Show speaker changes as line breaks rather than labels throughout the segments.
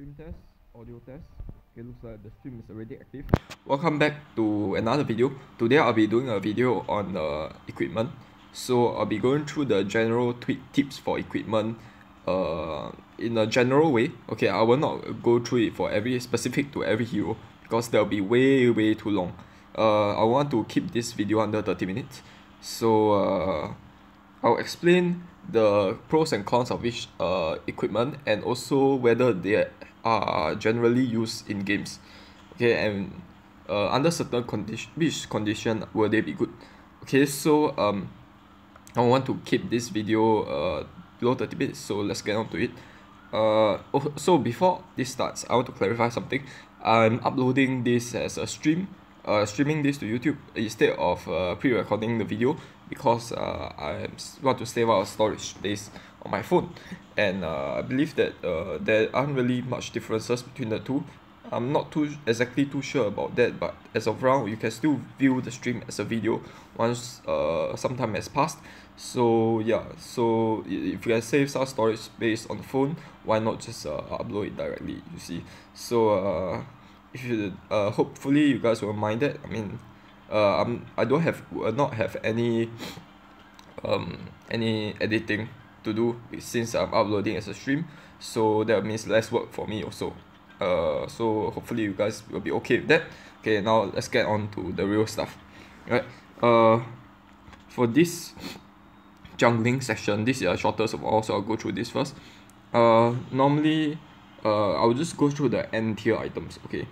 Stream test, audio test. Okay, looks like the stream is already active. Welcome back to another video. Today I'll be doing a video on equipment. So I'll be going through the general tips for equipment in a general way. Okay, I will not go through it for every specific to every hero because that'll be way too long. I want to keep this video under 30 minutes. So I'll explain the pros and cons of each equipment and also whether they are generally used in games. Okay, and under certain which condition will they be good. Okay, so I want to keep this video below 30 minutes, so let's get on to it. So before this starts, I want to clarify something. I'm uploading this as a stream, streaming this to YouTube instead of pre-recording the video because I want to save out storage space on my phone, and I believe that there aren't really much differences between the two. I'm not exactly too sure about that, but as of now, you can still view the stream as a video once some time has passed. So yeah, so if you can save some storage space on the phone, why not just upload it directly? You see, so if you hopefully you guys won't mind that. I mean, I will not have any editing to do since I'm uploading as a stream, so that means less work for me also. So hopefully you guys will be okay with that. Okay, now let's get on to the real stuff. Right. For this jungling section, this is the shortest of all, so I'll go through this first. Normally, I'll just go through the N tier items. Okay.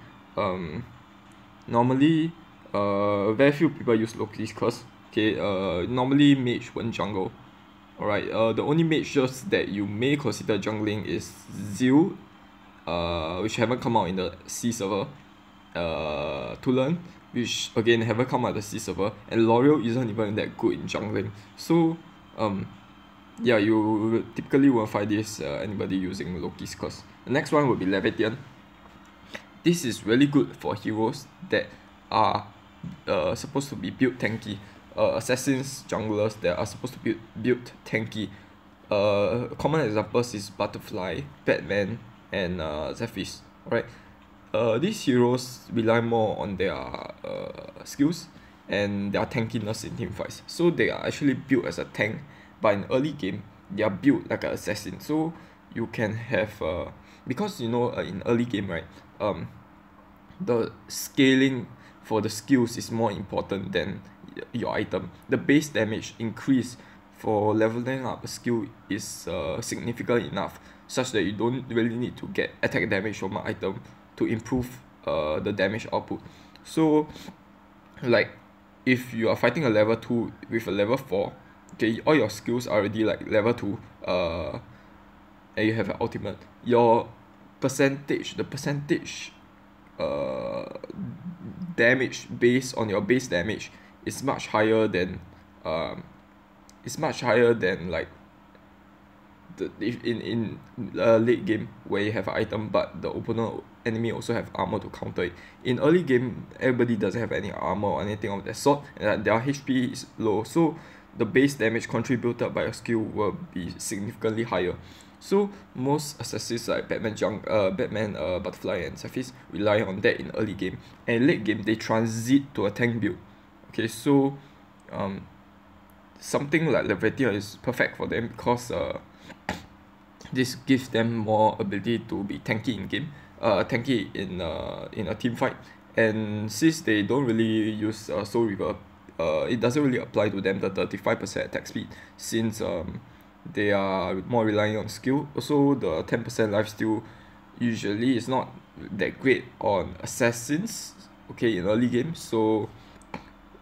Normally, very few people use Loki's Curse. Okay. Normally mage won't jungle. Alright. The only mages that you may consider jungling is Zeal, which haven't come out in the C server. Tulan, which again haven't come out the C server, and L'Oreal isn't even that good in jungling. So yeah, you typically won't find this anybody using Loki's Curse. The next one would be Leviathan. This is really good for heroes that are supposed to be built tanky. Assassins, junglers that are supposed to be built tanky. Common examples is Butterfly, Batman, and Zephys. Alright. These heroes rely more on their skills and their tankiness in teamfights. So they are actually built as a tank, but in early game, they are built like an assassin. So you can have because you know in early game, right, the scaling for the skills is more important than your item. The base damage increase for leveling up a skill is significant enough such that you don't really need to get attack damage from an item to improve the damage output. So like if you are fighting a level 2 with a level 4, okay, all your skills are already like level 2, and you have an ultimate, your the percentage damage based on your base damage is much higher than like if in late game where you have an item but the opponent enemy also have armor to counter it. In early game, everybody doesn't have any armor or anything of that sort, and their HP is low, so the base damage contributed by your skill will be significantly higher. So most assassins like Batman, Butterfly, and Zephys rely on that in early game, and late game they transit to a tank build. Okay, so something like Leviathan is perfect for them because this gives them more ability to be tanky in game, tanky in a team fight. And since they don't really use Soul Reaver, it doesn't really apply to them the 35% attack speed, since they are more relying on skill. Also, the 10% lifesteal usually is not that great on assassins, okay, in early game. So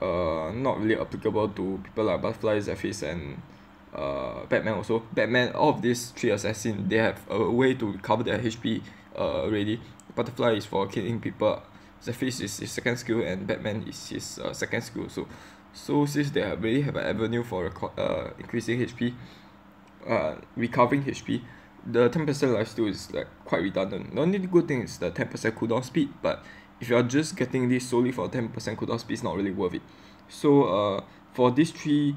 not really applicable to people like Butterfly, Zephys, and Batman also. Batman, all of these three assassins, they have a way to recover their HP already. Butterfly is for killing people, Zephys is his second skill, and Batman is his second skill. So since they already have an avenue for increasing HP, recovering HP, the 10% lifesteal is like quite redundant. The only good thing is the 10% cooldown speed, but if you are just getting this solely for 10% cooldown speed, it's not really worth it. So for these three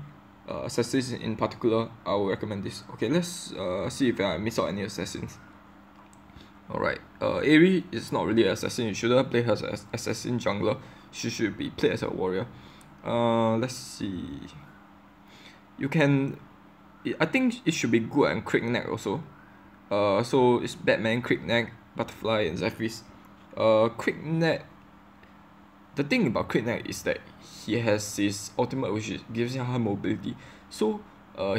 assassins in particular, I will recommend this. Okay, let's see if I miss out any assassins. Alright, Aerie is not really an assassin. You shouldn't play her as an assassin jungler. She should be played as a warrior. Let's see. You can. I think it should be good and Crickneck also. So it's Batman, Crickneck, Butterfly, and Zephyrs. Crickneck. The thing about Crickneck is that he has his ultimate, which gives him high mobility. So,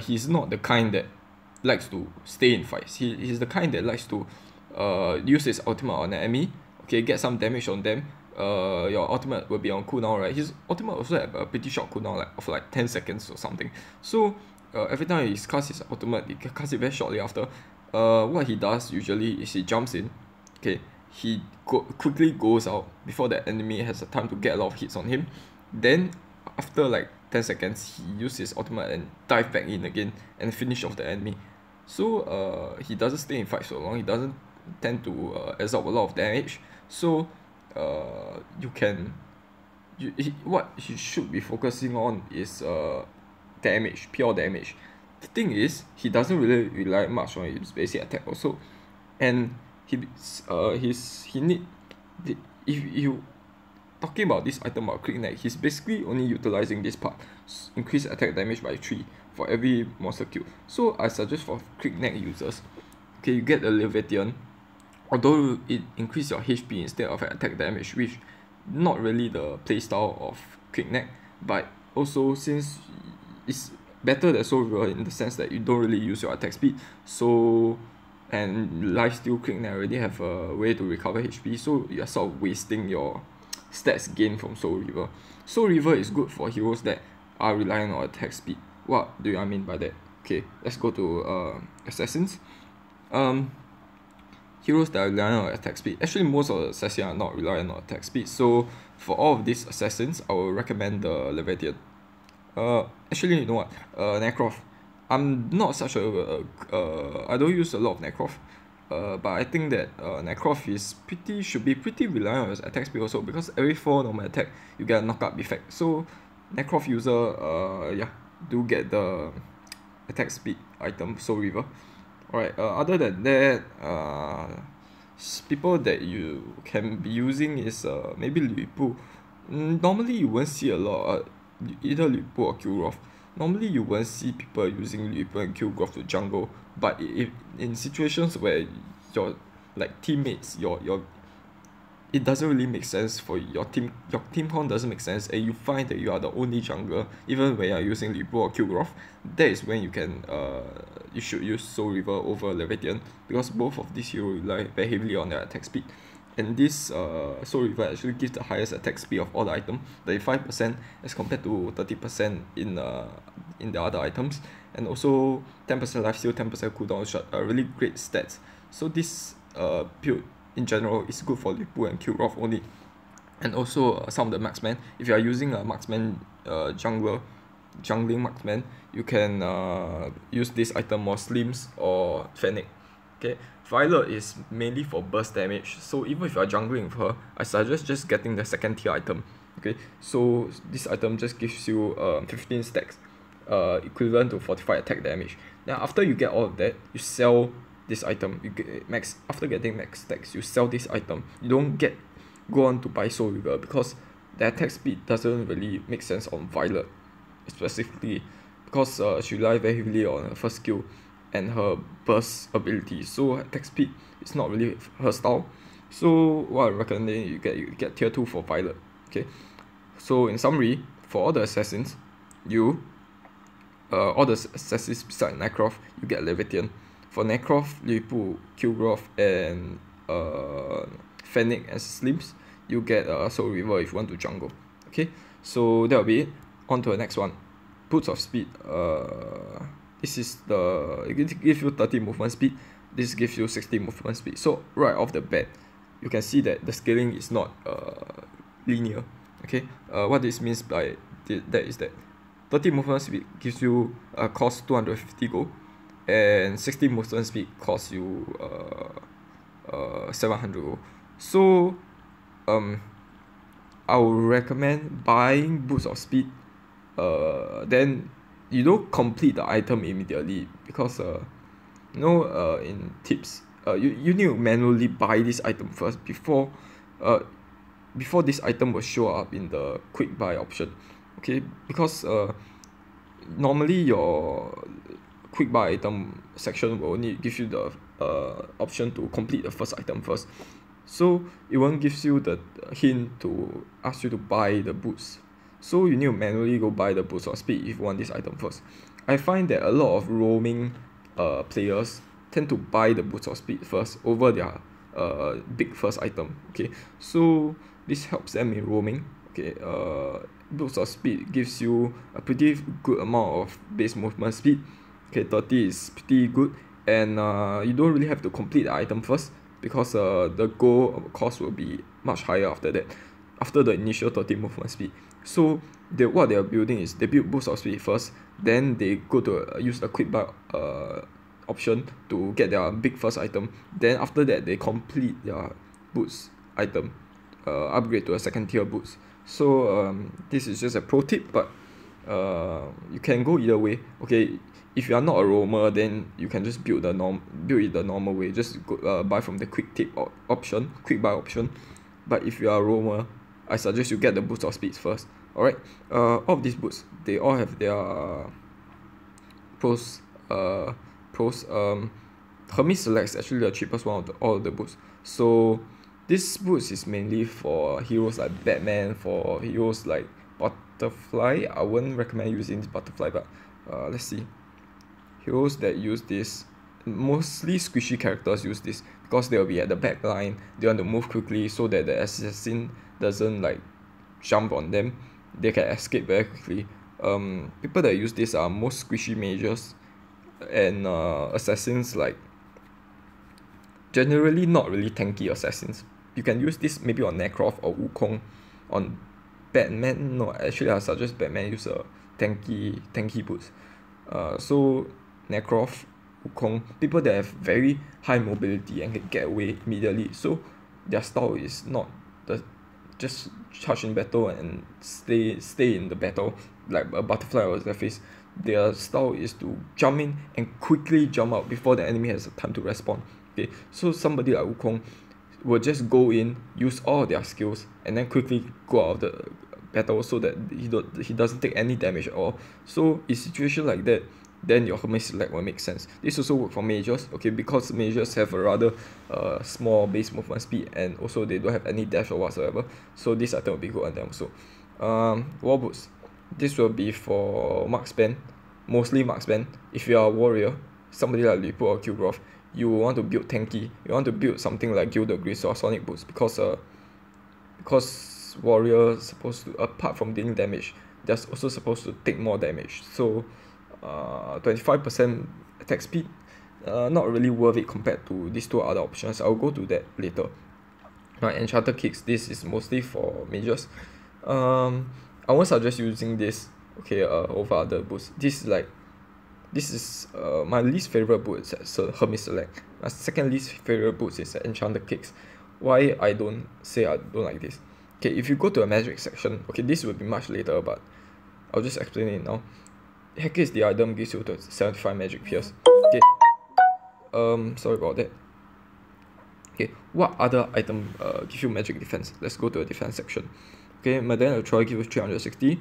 he's not the kind that likes to stay in fights. He's the kind that likes to use his ultimate on an enemy, okay, get some damage on them. Your ultimate will be on cooldown, right? His ultimate also have a pretty short cooldown, like of like 10 seconds or something. So every time he casts his ultimate, he casts it very shortly after. What he does usually is he jumps in, okay, he quickly goes out before the enemy has the time to get a lot of hits on him. Then after like 10 seconds, he uses his ultimate and dive back in again and finish off the enemy. So he doesn't stay in fight so long. He doesn't tend to absorb a lot of damage. So what he should be focusing on is damage, pure damage. The thing is, he doesn't really rely much on his basic attack also, and he need if you talking about this item about Crickneck, he's basically only utilizing this part, increase attack damage by 3 for every monster kill. So I suggest for Crickneck users, okay, you get the Leviathan, although it increases your HP instead of attack damage, which not really the playstyle of Crickneck, but also since it's better than Soul Reaver in the sense that you don't really use your attack speed, so and Lifesteal Crickneck already have a way to recover HP, so you're sort of wasting your stats gain from Soul Reaver. Soul Reaver is good for heroes that are relying on attack speed. What do I mean by that? Okay, let's go to assassins. Heroes that are relying on attack speed. Actually, most of the assassins are not relying on attack speed. So for all of these assassins, I will recommend the Leviathan. Actually, you know what? Necroth. I'm not such a I don't use a lot of Necroth. But I think that Necroth should be pretty reliant on his attack speed also, because every 4 normal attack you get a knockup effect. So Necroth user do get the attack speed item, Soul Reaver. Alright, other than that, people that you can be using is maybe Lü Bu. Normally you won't see a lot either Lü Bu or Kilroth. Normally you won't see people using Lü Bu and Kilroth to jungle, but if in situations where your like teammates, it doesn't really make sense for your team count doesn't make sense, and you find that you are the only jungler, even when you are using Lü Bu or Kilroth, that is when you should use Soul Reaver over Leviathan, because both of these heroes rely very heavily on their attack speed. And this Soul Reaver actually gives the highest attack speed of all the items, 35% as compared to 30% in the other items, and also 10% lifesteal, 10% cooldown shot, really great stats. So this build in general is good for Lü Bu and Kilroth only. And also some of the marksmen, if you are using a marksman jungling marksman, you can use this item or Slims or Fennec. Okay, Violet is mainly for burst damage, so even if you are jungling with her, I suggest just getting the second tier item. Okay, so this item just gives you 15 stacks, equivalent to 45 attack damage. Then after you get all of that, you sell this item. You get after getting max stacks, you sell this item. You don't go on to buy Soul Reaver, because the attack speed doesn't really make sense on Violet specifically, because she relies very heavily on her first skill and her burst ability, so attack speed is not really her style. So what I recommend you get tier 2 for Violet. Okay, so in summary, for all the assassins, all the assassins beside Necroth, you get Leviathan. For Necroth, Lü Bu, Kilroth, and Fennec and Slims, you get Soul Reaver if you want to jungle. Okay, so that'll be it. On to the next one, Boots of Speed. This is it gives you 30 movement speed. This gives you 60 movement speed. So right off the bat, you can see that the scaling is not linear. Okay, what this means by that is that 30 movement speed gives you cost 250 gold, and 60 movement speed costs you 700 gold. So I would recommend buying Boots of Speed. Then you don't complete the item immediately, because in tips, you need to manually buy this item first before this item will show up in the quick buy option. Okay, because normally your quick buy item section will only give you the option to complete the first item first, so it won't give you the hint to ask you to buy the boots. So you need to manually go buy the boots of speed if you want this item first. I find that a lot of roaming players tend to buy the boots of speed first over their big first item. Okay, so this helps them in roaming. Okay, boots of speed gives you a pretty good amount of base movement speed. Okay, 30 is pretty good, and you don't really have to complete the item first, because the goal cost will be much higher after that, after the initial 30 movement speed. So what they are building is they build boost of speed first, then they go to use the quick buy option to get their big first item. Then after that they complete their boots item, upgrade to a second tier boots. So this is just a pro tip, but you can go either way. Okay, if you are not a roamer, then you can just build it the normal way. Just go, buy from the quick buy option. But if you are a roamer, I suggest you get the boost of speeds first. Alright, all of these boots, they all have their pros. Hermes Select is actually the cheapest one of all of the boots. So this boots is mainly for heroes like Batman, for heroes like Butterfly. I wouldn't recommend using this Butterfly, but let's see. Heroes that use this, mostly squishy characters use this, because they will be at the back line. They want to move quickly so that the assassin doesn't like jump on them. They can escape very quickly. People that use this are most squishy mages and assassins, like generally not really tanky assassins. You can use this maybe on Necroft or Wukong. On Batman, no, actually I suggest Batman use a tanky boots. So Necroft, Wukong, people that have very high mobility and can get away immediately. So their style is not the just charge in battle and stay in the battle like a butterfly or their face. Their style is to jump in and quickly jump out before the enemy has time to respond. Okay, so somebody like Wukong will just go in, use all their skills, and then quickly go out of the battle so that he doesn't take any damage at all. So in situation like that, then your Hermes Select will make sense. This also works for mages, okay, because mages have a rather small base movement speed, and also they don't have any dash or whatsoever. So this item will be good on them also. War boots. This will be for marksman, mostly marksman. If you are a warrior, somebody like Li Bu or Kilgroth, you want to build tanky. You want to build something like Gilded Greaves or Sonic boots, because warriors supposed to, apart from dealing damage, they're also supposed to take more damage. So 25% attack speed, not really worth it compared to these two other options. I'll go to that later. Right, Enchanted Kicks, this is mostly for mages. I won't suggest using this, okay, over other boots. This is my least favorite boot is Hermes Select. My second least favorite boot is Enchanted Kicks. Why I don't like this? Okay, if you go to a magic section, okay, this will be much later, but I'll just explain it now. Heckis the item gives you 75 magic pierce. Okay. Sorry about that. Okay, what other item give you magic defense? Let's go to the defense section. Okay, Madeleine of Troy gives you 360.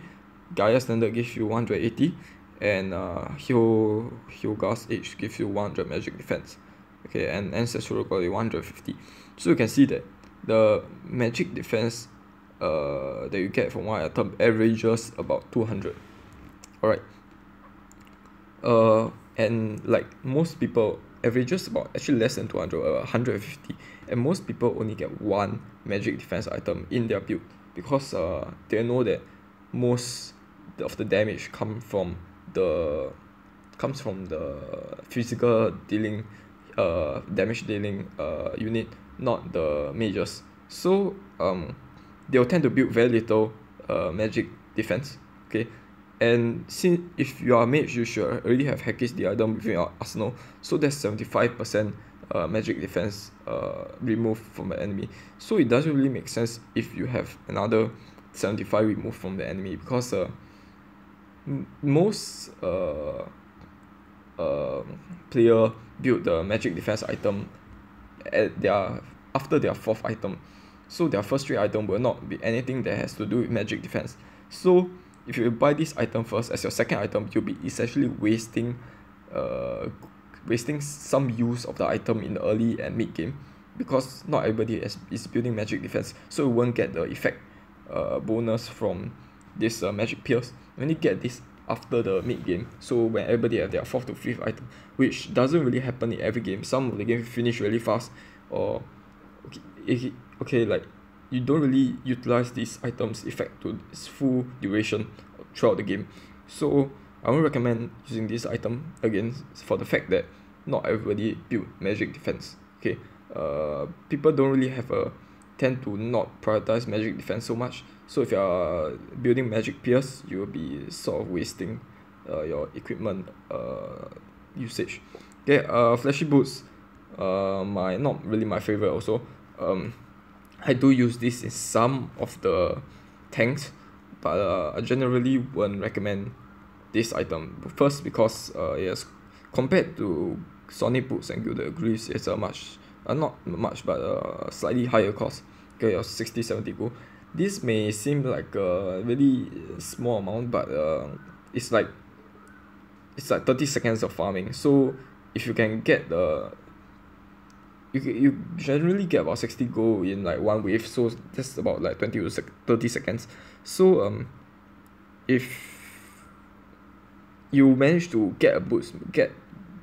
Gaia Standard gives you 180, and Hyoga's Age gives you 100 magic defense. Okay, and Ancestral Glory 150. So you can see that the magic defense that you get from one item averages about 200. Alright. And like most people averages about actually less than 200, 150, and most people only get one magic defense item in their build, because they know that most of the damage comes from the physical dealing damage dealing unit, not the mages. So they'll tend to build very little magic defense. Okay, and since if you are a mage, you should already have Heckis the item within your arsenal, so that's 75% magic defense removed from the enemy. So it doesn't really make sense if you have another 75 removed from the enemy, because most player build the magic defense item at their after their fourth item. So their first three item will not be anything that has to do with magic defense. So if you buy this item first as your second item, you'll be essentially wasting some use of the item in the early and mid game, because not everybody is building magic defense, so you won't get the effect bonus from this magic pierce. You only get this after the mid game, so when everybody have their fourth to fifth item, which doesn't really happen in every game. Some of the game finish really fast, or like you don't really utilize these items effect to its full duration throughout the game. So I won't recommend using this item again, for the fact that not everybody build magic defense. Okay, people don't really tend to not prioritize magic defense so much. So if you are building magic pierce, you will be sort of wasting your equipment usage. Okay, flashy boots, not really my favorite also. I do use this in some of the tanks, but I generally won't recommend this item. First, because yes, compared to Sonic boots and Gilded Greaves, it's a not much, but slightly higher cost. Okay, your 60-70 gold. This may seem like a really small amount, but it's like 30 seconds of farming. So if you can get you generally get about 60 gold in like one wave, so that's about like 20 to 30 seconds. So if you manage to get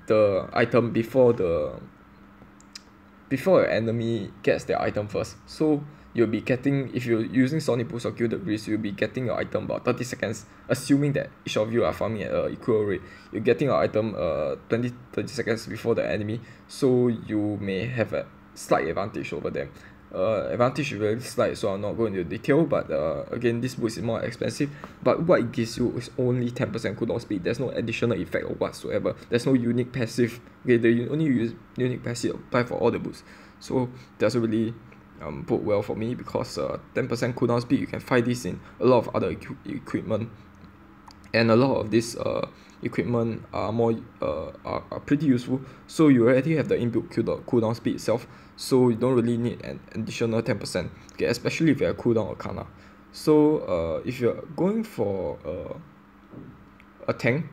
the item before an enemy gets their item first, so you'll be getting, if you're using Sonic Boost or Gilded Greaves, you'll be getting your item about 30 seconds, assuming that each of you are farming at an equal rate. You're getting your item 20-30 seconds before the enemy, so you may have a slight advantage over them. Advantage is very slight, so I'm not going into detail, but again, this boost is more expensive, but what it gives you is only 10% cooldown speed. There's no additional effect or whatsoever. There's no unique passive. Okay, the only unique passive apply for all the boosts, so doesn't really bode well for me, because 10% cooldown speed, you can find this in a lot of other equipment, and a lot of this equipment are are pretty useful. So you already have the inbuilt cooldown speed itself, so you don't really need an additional 10%. Okay, especially if you have cooldown Arcana. So if you're going for a tank,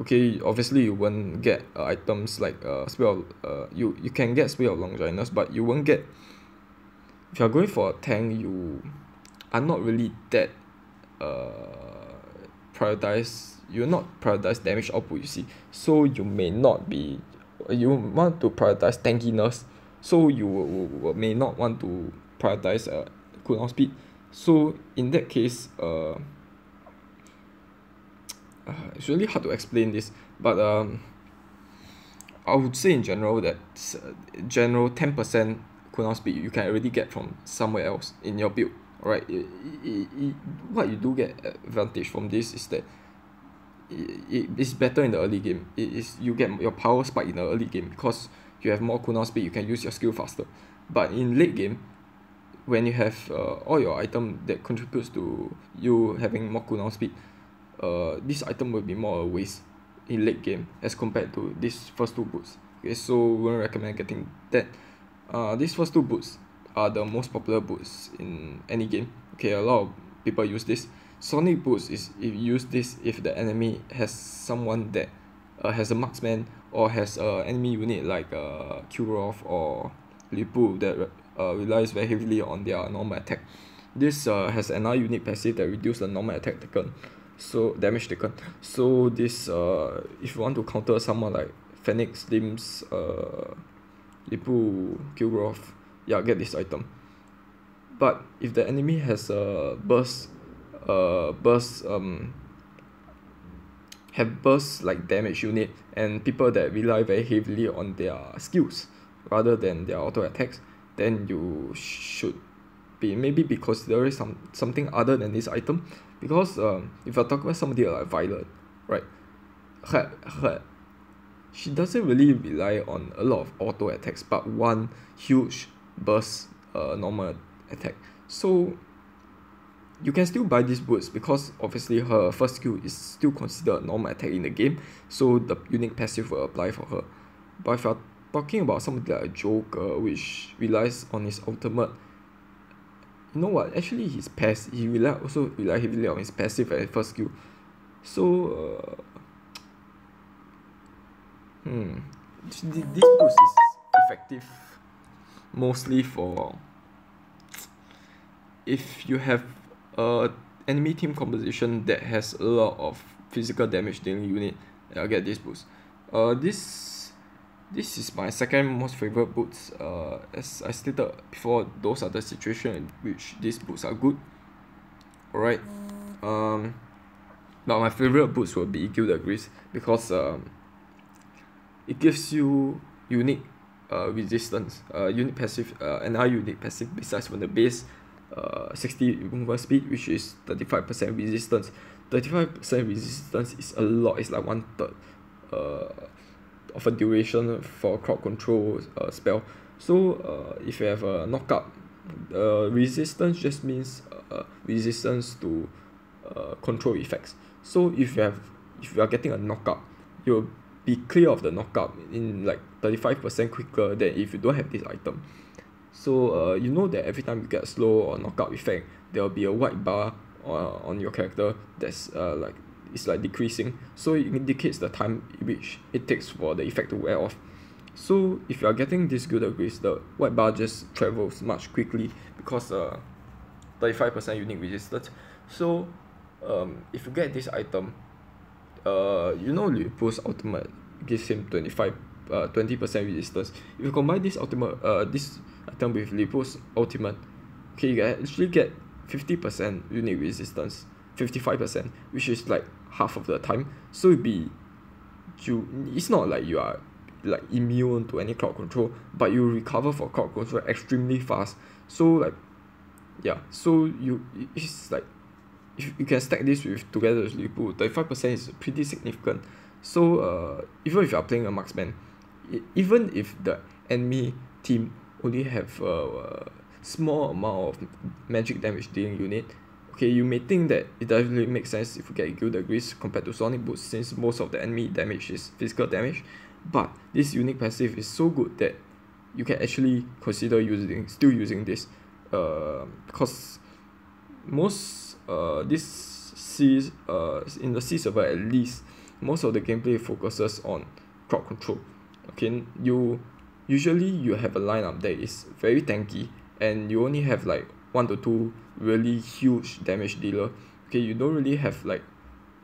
okay, obviously you won't get items like you can get Spear of Longinus, but you won't get, if you're going for a tank, you are not really that you're not prioritize damage output, you see. So you may not be, you want to prioritize tankiness, so you may not want to prioritize cooldown speed. So in that case, it's really hard to explain this, but I would say in general that general 10% cooldown speed you can already get from somewhere else in your build. Alright, what you do get advantage from this is that it's better in the early game. You get your power spike in the early game, because you have more cooldown speed, you can use your skill faster. But in late game, when you have all your item that contributes to you having more cooldown speed, this item will be more a waste in late game as compared to these first two boots. Okay, so we won't recommend getting that. These first two boots are the most popular boots in any game. Okay, a lot of people use this. Sonic boots is if you use this if the enemy has someone that has a marksman, or has a enemy unit like Kuroth or Lipu that relies very heavily on their normal attack. This has another unique passive that reduces the normal attack taken, so damage taken. So this if you want to counter someone like Phoenix, Limbs, Lipu, Kuroth, yeah, get this item. But if the enemy has a burst like damage unit, and people that rely very heavily on their skills rather than their auto attacks, then you should maybe be considering something other than this item. Because if you're talking about somebody like Violet, right, she doesn't really rely on a lot of auto attacks, but one huge burst normal attack. So you can still buy these boots, because obviously her first skill is still considered a normal attack in the game, so the unique passive will apply for her. But if you're talking about something like Joker, which relies on his ultimate. You know what? Actually, his he also rely heavily on his passive and first skill. So, this boost is effective mostly for if you have a enemy team composition that has a lot of physical damage dealing unit. I'll get this boost. This is my second most favorite boots. As I stated before, those are the situations in which these boots are good. Alright. But my favorite boots will be Gilded Grease because it gives you unique resistance, unique passive, another unique passive besides from the base 60 movement speed, which is 35% resistance. 35% resistance is a lot. It's like 1/3 of a duration for crowd control spell. So if you have a knockout, resistance just means resistance to control effects. So if you are getting a knockout, you'll be clear of the knockout in like 35% quicker than if you don't have this item. So you know that every time you get a slow or knockout effect, there will be a white bar on your character that's it's like decreasing. So it indicates the time which it takes for the effect to wear off. So if you are getting this Gilded Grease, the white bar just travels much quickly because 35% unique resistance. So if you get this item, you know Liverpool's ultimate gives him 20% resistance. If you combine this this item with Liverpool's ultimate, okay, you can actually get 50% unique resistance, 55%, which is like half of the time. So it's not like you are like immune to any crowd control, but you recover for crowd control extremely fast. So like so it's like if you can stack this together with Liverpool, 35% is pretty significant. So even if you are playing a marksman, even if the enemy team only have a small amount of magic damage dealing unit, okay, you may think that it doesn't really make sense if you get Gilded Grease compared to Sonic Boots, since most of the enemy damage is physical damage. But this unique passive is so good that you can actually consider still using this, because most this C in the C server at least, most of the gameplay focuses on crowd control. Okay, usually you have a lineup that is very tanky and you only have like 1 to 2 really huge damage dealer. Okay, you don't really have like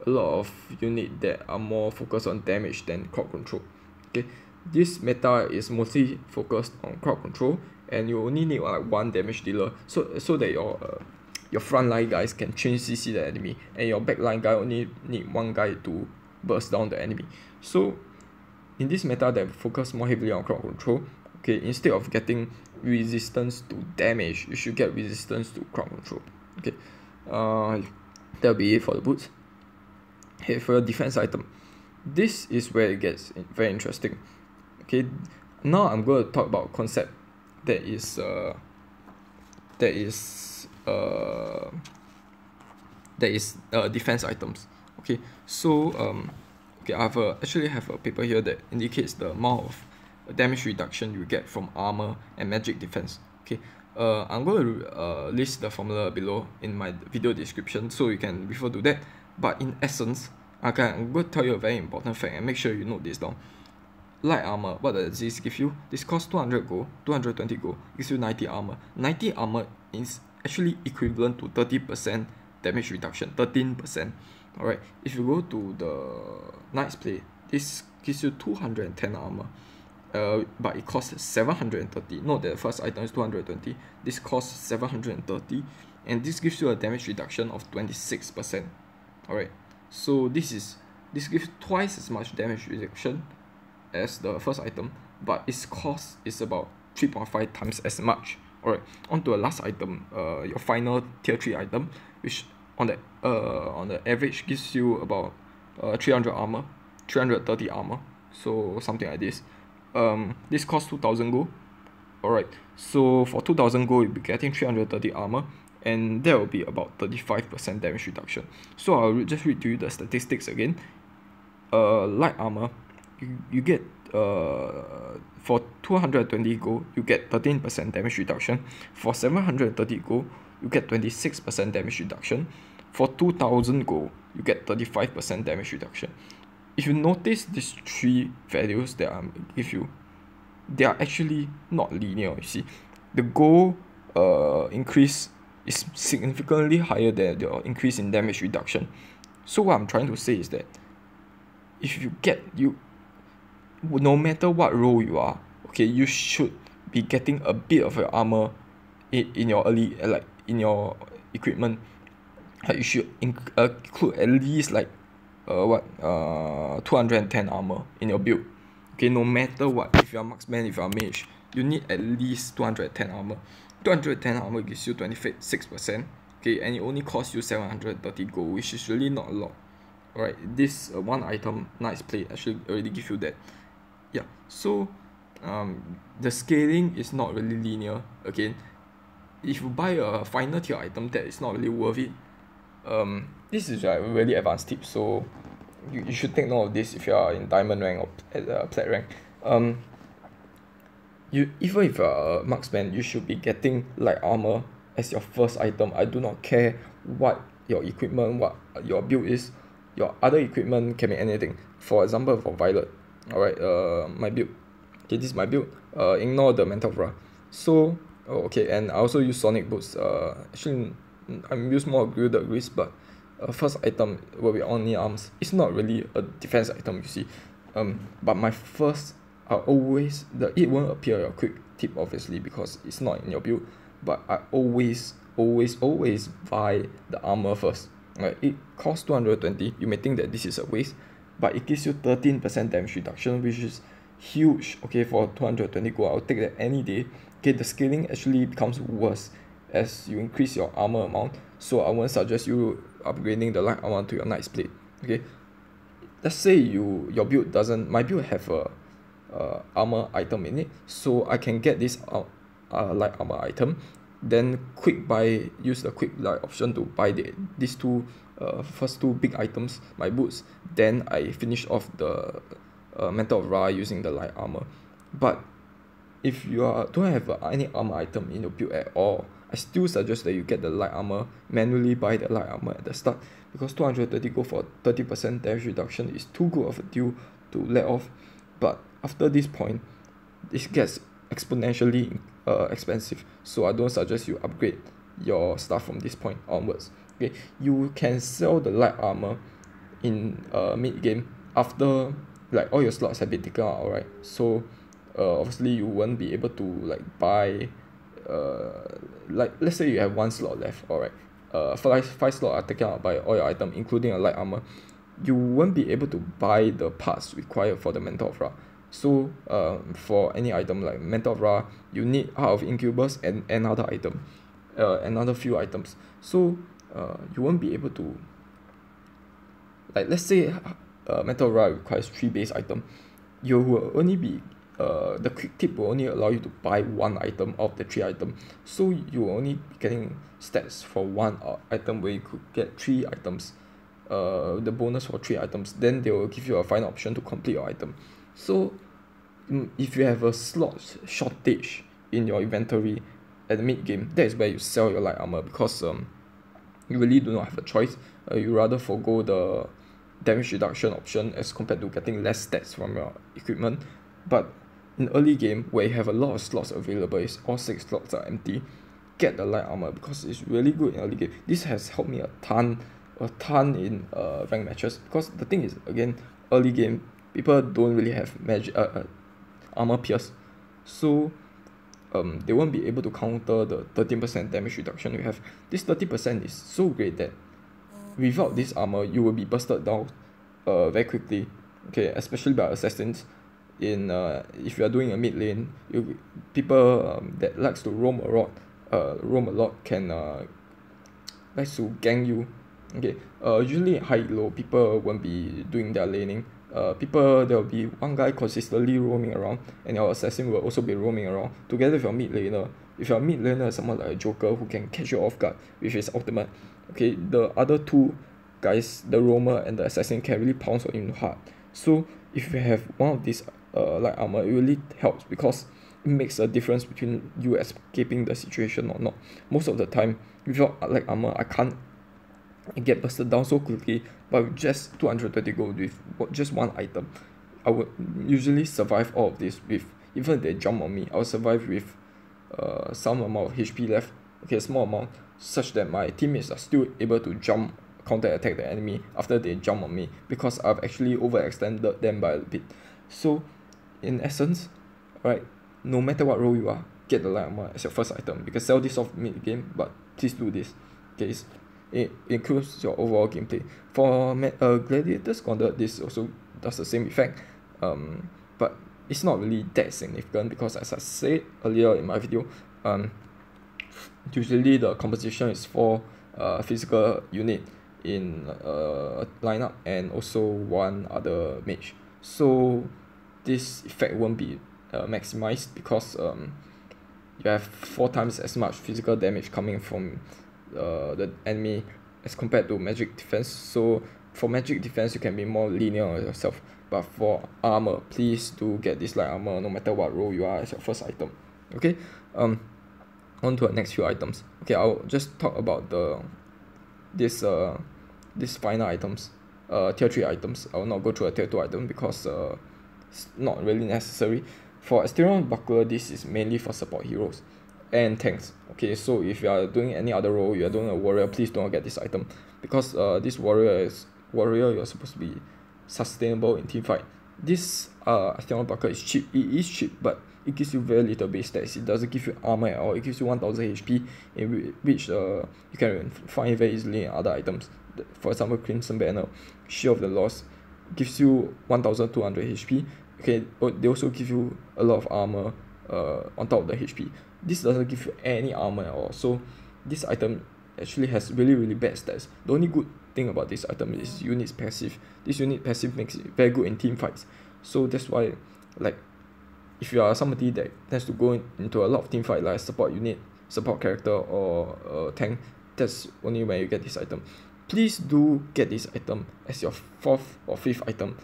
a lot of unit that are more focused on damage than crowd control. Okay, this meta is mostly focused on crowd control, and you only need like 1 damage dealer, so that your frontline guys can change CC the enemy, and your backline guy only need 1 guy to burst down the enemy. So in this meta that focus more heavily on crowd control, okay, instead of getting resistance to damage, you should get resistance to crowd control. Okay, that'll be it for the boots. Okay, for your defense item, this is where it gets very interesting. Okay, now I'm going to talk about a concept that is defense items. Okay, so okay, I actually have a paper here that indicates the amount of damage reduction you get from armor and magic defense. Okay, I'm going to list the formula below in my video description, so you can refer to that. But in essence, okay, I'm going to tell you a very important fact, and make sure you note this down. Light armor, what does this give you? This costs 200 gold, 220 gold, gives you 90 armor. 90 armor is actually equivalent to 30% damage reduction, 13%. Alright, if you go to the Knight's Plate, this gives you 210 armor, but it costs 730. Note that the first item is 220, this costs 730, and this gives you a damage reduction of 26%. Alright, so this gives twice as much damage reduction as the first item, but its cost is about 3.5 times as much. Alright, on to the last item, your final tier 3 item, which on the average gives you about 300 armor, 330 armor, so something like this. This costs 2000 gold. Alright, so for 2000 gold you'll be getting 330 armor, and that will be about 35% damage reduction. So I'll just read to you the statistics again. Light armor, you get for 220 gold, you get 13% damage reduction. For 730 gold, you get 26% damage reduction. For 2000 gold, you get 35% damage reduction. If you notice these three values that I give you, they are actually not linear. You see, the gold increase is significantly higher than the increase in damage reduction. So what I'm trying to say is that if you no matter what role you are, okay, you should be getting a bit of your armor in your early in your equipment. You should include at least 210 armor in your build. Okay, no matter what, if you're marksman, if you're mage, you need at least 210 armor. 210 armor gives you 26%. Okay, and it only costs you 730 gold, which is really not a lot. Alright, this one item, Knight's Plate, actually already give you that. Yeah, so the scaling is not really linear. Again, if you buy a final tier item, that is not really worth it. This is a really advanced tip, so you should take note of this if you are in diamond rank or plat rank. Even if you are a marksman, you should be getting light armor as your first item. I do not care what your equipment, what your build is. Your other equipment can be anything. For example, for Violet, alright, my build. Okay, this is my build. Ignore the Mantle of Ra. So, okay, and I also use Sonic Boots. Actually, I use more Gilded Grease, but first item will be Omni Arms. It's not really a defense item, you see. But my first always, it won't appear your quick tip obviously because it's not in your build. But I always buy the armor first. Right, it costs 220. You may think that this is a waste, but it gives you 13% damage reduction, which is huge. Okay, for 220 gold, I'll take that any day. Okay, the scaling actually becomes worse as you increase your armor amount. So I won't suggest you upgrading the light armor to your Knight's Plate. Okay, let's say your build doesn't. My build have a armor item in it, so I can get this light armor item. Then use the quick buy option to buy these first two big items, my boots. Then I finish off the Mantle of Ra using the light armor. But if you don't have any armor item in your build at all, I still suggest that you get the light armor, manually buy the light armor at the start, because 230 gold for 30% damage reduction is too good of a deal to let off. But after this point, this gets exponentially expensive, so I don't suggest you upgrade your stuff from this point onwards. Okay, you can sell the light armor in mid game after all your slots have been taken out, alright. So obviously you won't be able to buy let's say you have one slot left, alright. Five slots are taken out by all your items, including a light armor. You won't be able to buy the parts required for the Mantle of Ra. So for any item like Mantle of Ra, you need Heart of Incubus and another item, another few items. So you won't be able to, let's say Mantle of Ra requires 3 base items. You will only be the quick tip will only allow you to buy 1 item of the 3 items. So you will only be getting stats for 1 item where you could get 3 items. The bonus for 3 items. Then they will give you a final option to complete your item. So if you have a slot shortage in your inventory at the mid game, that is where you sell your light armor, because you really do not have a choice. You rather forgo the damage reduction option as compared to getting less stats from your equipment. But in early game, where you have a lot of slots available, is all 6 slots are empty, get the light armor because it's really good in early game. This has helped me a ton in rank matches, because the thing is, again, early game people don't really have armor pierce, so they won't be able to counter the 13% damage reduction you have. This 30% is so great that without this armor you will be bursted down very quickly. Okay, especially by assassins. If you are doing a mid lane, people that likes to roam a lot can likes to gang you. Okay, usually high elo people won't be doing their laning. There will be one guy consistently roaming around, and your assassin will also be roaming around together with your mid laner. If your mid laner is someone like a Joker who can catch you off guard with his ultimate, okay, the other 2 guys, the roamer and the assassin, can really pounce on you hard. So if you have one of these light armor, it really helps because it makes a difference between you escaping the situation or not. Most of the time, without light armor, I can't get busted down so quickly, but with just 220 gold with just one item, I would usually survive all of this with, even if they jump on me, I'll survive with some amount of HP left, okay, a small amount, such that my teammates are still able to jump, counter attack the enemy after they jump on me, because I've actually overextended them by a bit. So in essence, right, no matter what role you are, get the light armor as your first item. You can sell this off mid game, but please do this. Okay, it improves your overall gameplay. For Gladiator's Gauntlet, this also does the same effect, but it's not really that significant because, as I said earlier in my video, usually the composition is 4 physical unit in a lineup and also 1 other mage. So this effect won't be maximized because you have 4 times as much physical damage coming from the enemy as compared to magic defense. So for magic defense, you can be more linear on yourself, but for armor, please do get this light armor no matter what role you are as your first item. Okay, on to the next few items. Okay, I'll just talk about this final items, tier 3 items. I will not go through a tier 2 item because it's not really necessary. For Asterion Buckler, this is mainly for support heroes and tanks. Okay, so if you are doing any other role, you are doing a warrior, please don't get this item, because this warrior, you're supposed to be sustainable in team fight. This Asterion Buckler is cheap. It is cheap, but it gives you very little base stats. It doesn't give you armor at all. It gives you 1000 HP, in which you can find very easily in other items. For example, Crimson Banner, Shield of the Lost, gives you 1200 HP. Okay, they also give you a lot of armor on top of the HP. This doesn't give you any armor at all. So this item actually has really bad stats. The only good thing about this item is unit's passive. This unit passive makes it very good in team fights. So that's why, like, if you are somebody that tends to go into a lot of team fight, like support unit, support character, or tank, that's only when you get this item. Please do get this item as your 4th or 5th item.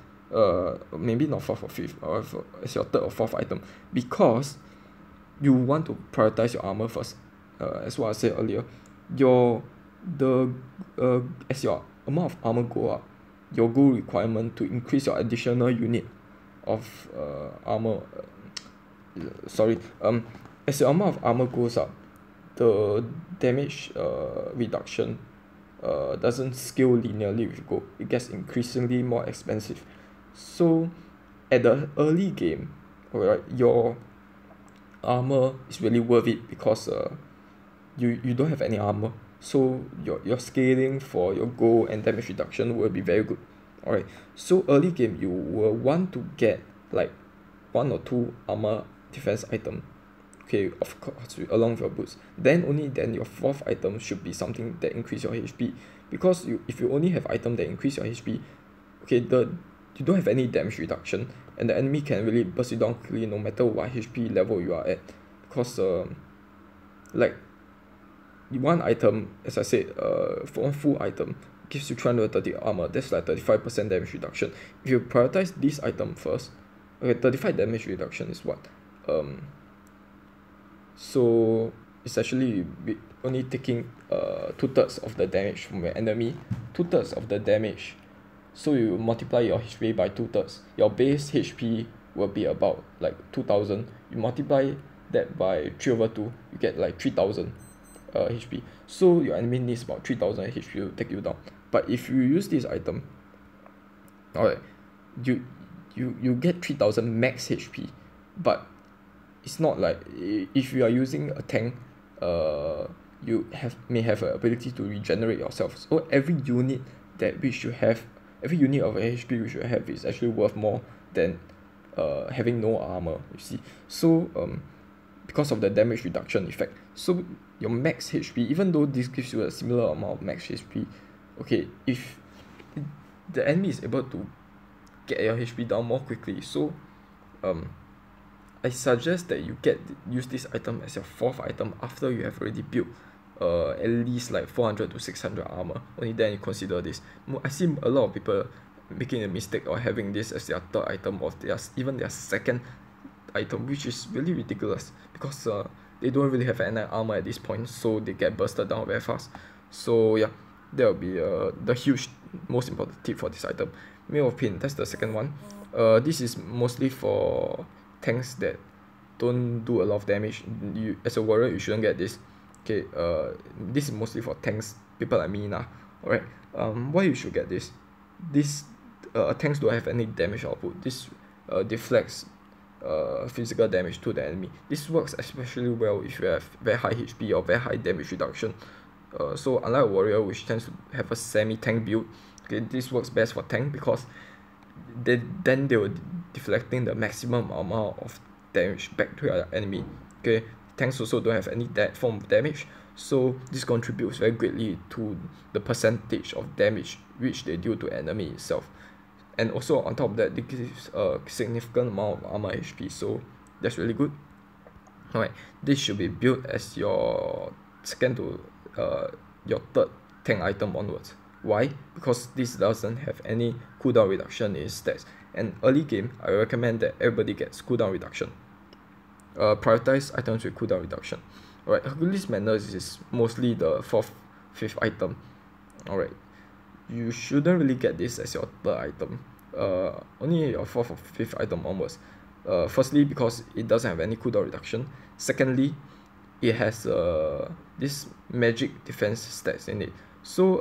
Maybe not 4th or 5th, or as your 3rd or 4th item, because you want to prioritize your armor first. As what I said earlier, as your amount of armor go up, your goal requirement to increase your additional unit of armor. As your amount of armor goes up, the damage reduction doesn't scale linearly with gold. It gets increasingly more expensive. So at the early game, alright, your armor is really worth it because you don't have any armor, so your scaling for your gold and damage reduction will be very good. Alright, so early game you will want to get like 1 or 2 armor defense item, okay, of course, along with your boots. Then only then your 4th item should be something that increase your HP, because if you only have item that increase your HP, okay, you don't have any damage reduction, and the enemy can really burst you down quickly no matter what HP level you are at, because like one item, as I said, for one full item gives you 330 armor. That's like 35% damage reduction. If you prioritize this item first, okay, 35 damage reduction is what? So it's actually only taking 2/3 of the damage from your enemy, 2/3 of the damage. So you multiply your HP by 2/3. Your base HP will be about like 2000. You multiply that by 3/2, you get like 3000 HP. So your enemy needs about 3000 HP to take you down. But if you use this item, alright, you get 3000 max HP, but it's not like if you are using a tank, you may have an ability to regenerate yourself. So every unit every unit of HP which you have is actually worth more than having no armor, you see. So because of the damage reduction effect, so your max HP, even though this gives you a similar amount of max HP, okay, if the enemy is able to get your HP down more quickly, so I suggest that you use this item as your 4th item after you have already built at least like 400 to 600 armor. Only then you consider this. I see a lot of people making a mistake or having this as their third item or even their second item, which is really ridiculous because they don't really have any armor at this point, so they get bursted down very fast. So yeah, that will be the huge most important tip for this item. Mail of Pain, that's the second one. This is mostly for tanks that don't do a lot of damage. You, as a warrior, you shouldn't get this. Okay, this is mostly for tanks, people like me now. Alright, why you should get this? This tanks don't have any damage output. This deflects physical damage to the enemy. This works especially well if you have very high HP or very high damage reduction. So unlike a warrior which tends to have a semi-tank build, okay, this works best for tank because then they were deflecting the maximum amount of damage back to your enemy. Okay, tanks also don't have any that form of damage, so this contributes very greatly to the percentage of damage which they deal to enemy itself. And also on top of that, it gives a significant amount of armor HP, so that's really good. Alright, this should be built as your second to your third tank item onwards. Why? Because this doesn't have any cooldown reduction in its stats. And early game, I recommend that everybody gets cooldown reduction. Prioritize items with cooldown reduction. Alright, Hercules Madness is mostly the 4th, 5th item. Alright, you shouldn't really get this as your third item. Only your 4th or 5th item onwards. Firstly, because it doesn't have any cooldown reduction. Secondly, it has this magic defense stats in it. So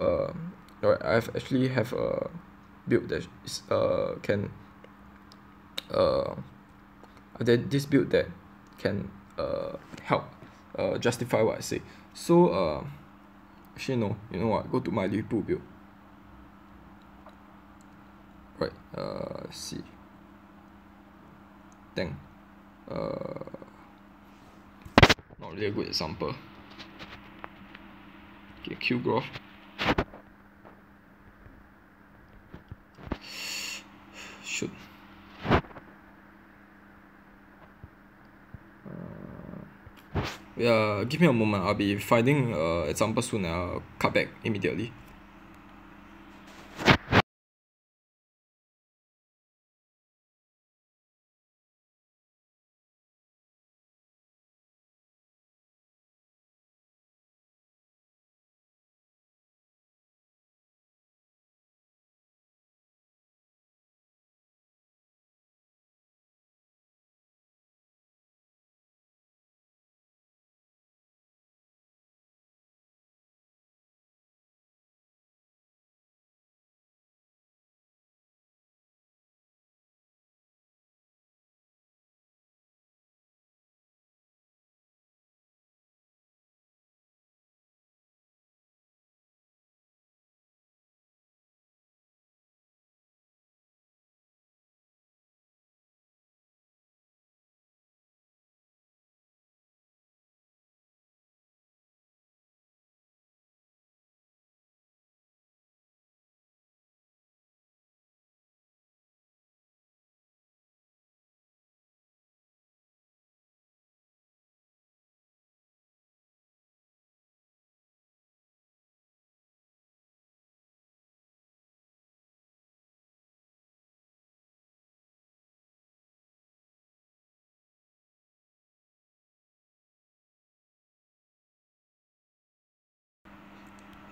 alright, I've actually have a build that is this build that can help justify what I say. So actually no, you know what? Go to my Liverpool build. Right, let's see. Tank. Not really a good example. Okay, Q-Growth. Shoot. Yeah, give me a moment. I'll be finding example soon. I'll cut back immediately.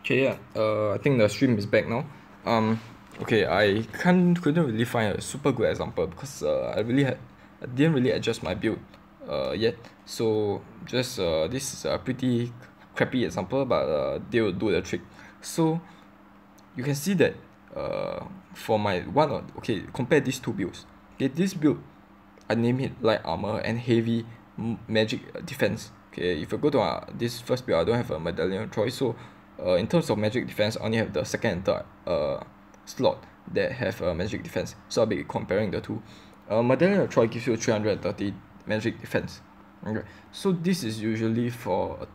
Okay, yeah. I think the stream is back now. Okay, I couldn't really find a super good example because I didn't really adjust my build yet. So just this is a pretty crappy example, but they will do the trick. So you can see that for my compare these two builds. Okay, this build I name it light armor and heavy magic defense. Okay, if you go to this first build, I don't have a medallion of choice, so in terms of magic defense, I only have the second and third slot that have magic defense. So I'll be comparing the two. Medallion of Troy gives you 330 magic defense. Okay, so this is usually for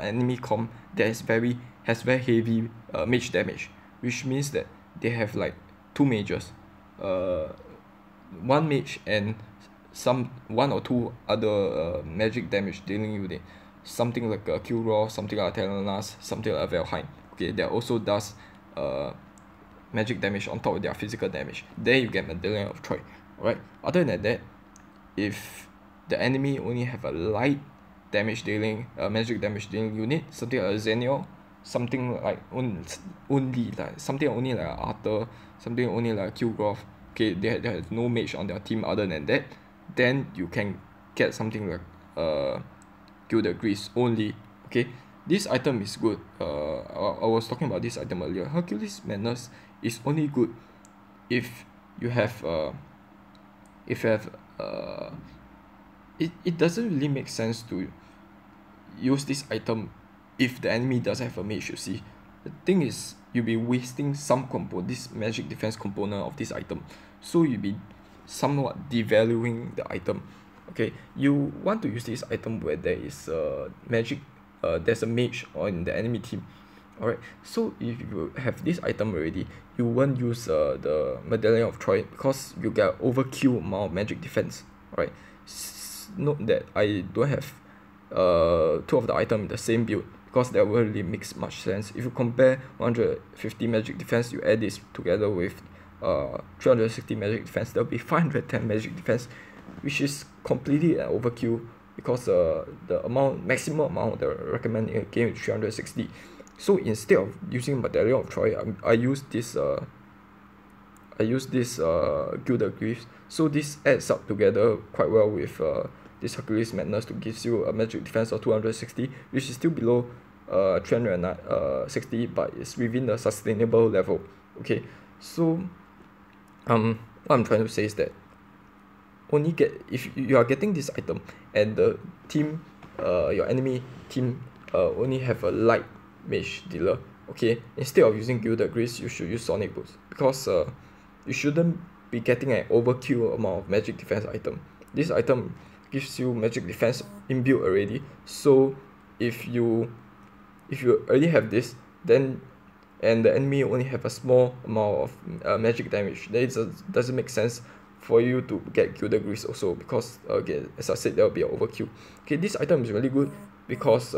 enemy comp that is very heavy mage damage, which means that they have like two mages, one mage and one or two other magic damage dealing unit. Something like a Q-Raw, something like a Telenas, something like a Valheim. Okay, that also does magic damage on top of their physical damage. Then you get Medallion of Troy. Alright. Other than that, if the enemy only have a light damage dealing, magic damage dealing unit, something like a Xennial, something like only like something only like Arthur, something only like Kilgroth. Okay, they have no mage on their team other than that. Then you can get something like Gilded Greaves only. Okay, this item is good. I was talking about this item earlier. Hercules Madness is only good if you have it doesn't really make sense to use this item if the enemy doesn't have a mage, you see. The thing is, you'll be wasting this magic defense component of this item, so you'll be somewhat devaluing the item. Okay, you want to use this item where there is magic, there's a mage on the enemy team. Alright, so if you have this item already, you won't use the Medallion of Troy because you get overkill amount of magic defense. Alright, note that I don't have two of the item in the same build because that won't really makes much sense. If you compare 150 magic defense, you add this together with 360 magic defense, there'll be 510 magic defense, which is completely an overkill because the maximum amount that I recommend in a game is 360. So instead of using Medallion of Troy, I use this Gilded Greaves. So this adds up together quite well with this Hercules Madness to gives you a magic defense of 260, which is still below 360, but it's within the sustainable level. Okay, so what I'm trying to say is that if you are getting this item and the team, your enemy team only have a light mage dealer, okay, instead of using Gilded Greaves, you should use Sonic Boots because you shouldn't be getting an overkill amount of magic defense item. This item gives you magic defense inbuilt already, so if you already have this, then and the enemy only have a small amount of magic damage, then it doesn't make sense for you to get Gilded Greaves also because again, as I said, there will be an overkill. Okay, this item is really good because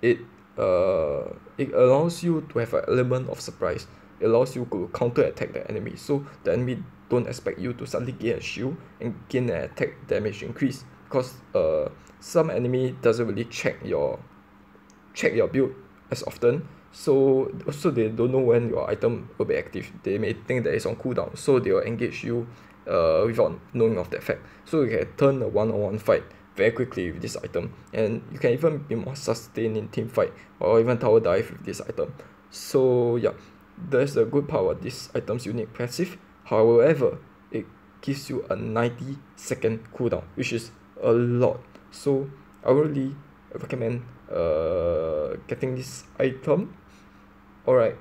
it allows you to have an element of surprise. It allows you to counter attack the enemy, so the enemy don't expect you to suddenly gain a shield and gain an attack damage increase because some enemy doesn't really check your build as often, so also they don't know when your item will be active. They may think that it's on cooldown, so they will engage you without knowing of that fact. So you can turn a one-on-one fight very quickly with this item, and you can even be more sustained in team fight or even tower dive with this item. So yeah, that's the good part of this item's unique passive. However, it gives you a 90-second cooldown, which is a lot. So I would really recommend getting this item. Alright,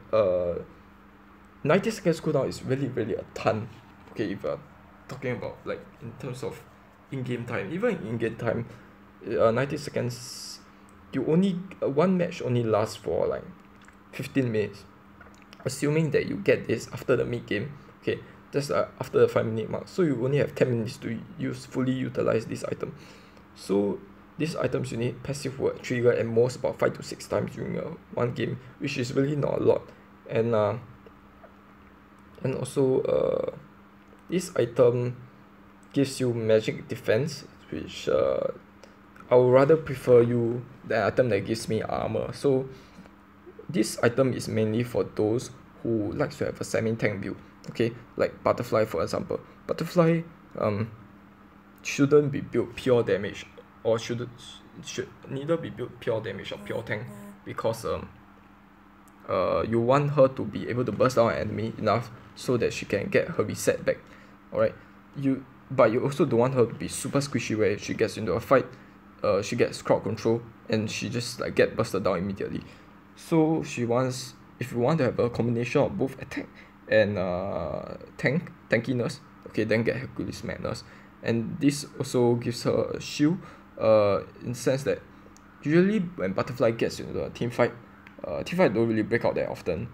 90 seconds cooldown is really a ton. Okay, if you're talking about like in terms of in-game time, even in-game time, 90 seconds, you only one match only lasts for like 15 minutes. Assuming that you get this after the mid game, okay, that's after the 5-minute mark, so you only have 10 minutes to fully utilize this item. So this item's unique passive will trigger at most about 5 to 6 times during one game, which is really not a lot. And also this item gives you magic defense, which I would rather prefer the item that gives me armor. So this item is mainly for those who likes to have a semi-tank build, okay, like Butterfly for example. Butterfly shouldn't be built pure damage, or should neither be built pure damage or pure tank, because you want her to be able to burst down an enemy enough so that she can get her reset back. Alright, but you also don't want her to be super squishy where she gets into a fight, she gets crowd control and she just like get busted down immediately. So if you want to have a combination of both attack and tankiness, okay, then get Hercules Madness. And this also gives her a shield, in the sense that usually when Butterfly gets into a team fight don't really break out that often.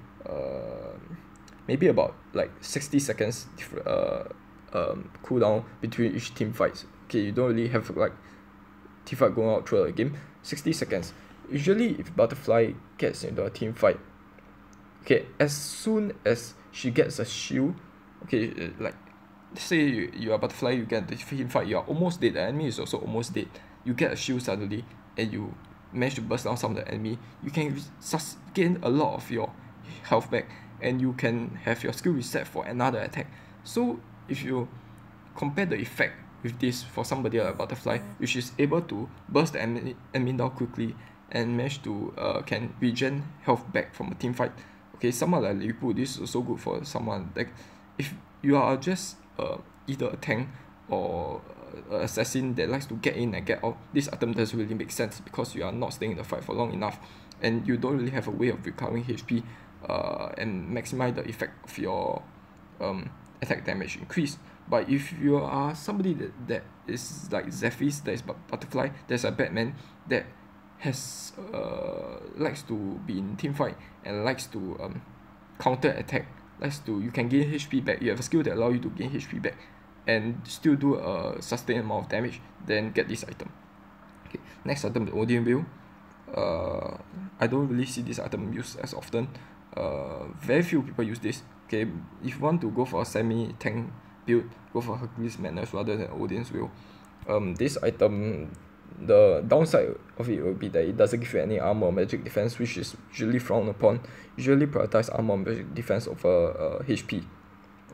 Maybe about like 60 seconds cooldown between each team fights. Okay, you don't really have like team fight going out throughout the game. 60 seconds. Usually if Butterfly gets into a team fight, Okay, as soon as she gets a shield, okay, like say you are butterfly, you get the team fight, you are almost dead, the enemy is also almost dead, you get a shield suddenly and you manage to burst down some of the enemy, you can gain a lot of your health back and you can have your skill reset for another attack. So if you compare the effect with this for somebody like butterfly, which is able to burst the enemy down quickly and manage to can regen health back from a team fight. Okay, someone like Lipu, this is also good for someone like if you are just either a tank or assassin that likes to get in and get out, this item doesn't really make sense because you are not staying in the fight for long enough and you don't really have a way of recovering HP and maximize the effect of your attack damage increase. But if you are somebody that is like Zephys, that is butterfly, there's a Batman that has likes to be in team fight and likes to counter attack, likes to, you can gain HP back, you have a skill that allow you to gain HP back and still do a sustained amount of damage, then get this item. Okay, next item, the Odin Wheel. I don't really see this item used as often. Very few people use this. Okay, if you want to go for a semi-tank build, go for Hercules Madness rather than Odin's Wheel. This item, the downside of it will be that it doesn't give you any armor or magic defense, which is usually frowned upon. Usually prioritize armor or magic defense over HP.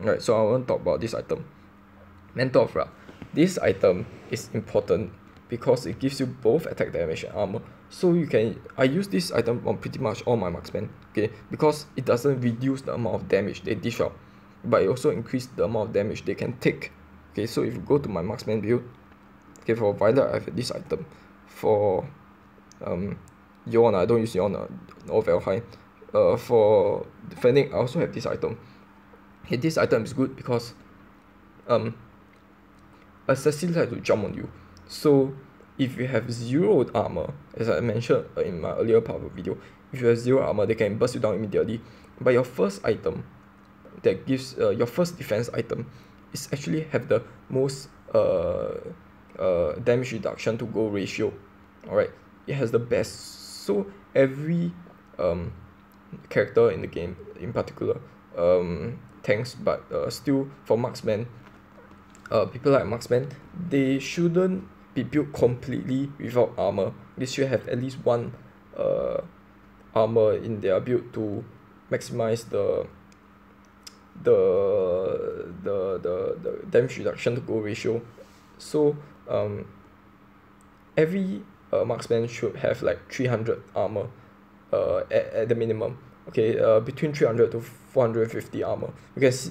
Alright, so I want to talk about this item. Mentor of Ra. This item is important because it gives you both attack damage and armor. So you can, I use this item on pretty much all my marksmen, okay, because it doesn't reduce the amount of damage they dish out, but it also increases the amount of damage they can take. Okay, so if you go to my marksman build, okay, for Violet I have this item. For Yorn, I don't use Yorn or Valheim. For defending, I also have this item. Okay, this item is good because assassins like to jump on you. So if you have 0 armor, as I mentioned in my earlier part of the video, if you have 0 armor, they can burst you down immediately. But your first item that gives your first defense item is actually have the most damage reduction to gold ratio. Alright, it has the best. So every character in the game, in particular tanks, but still for marksmen, people like marksmen, they shouldn't be built completely without armor. They should have at least one armor in their build to maximize the damage reduction to gold ratio. So every marksman should have like 300 armor at the minimum. Okay, between 300 to 450 armor. Because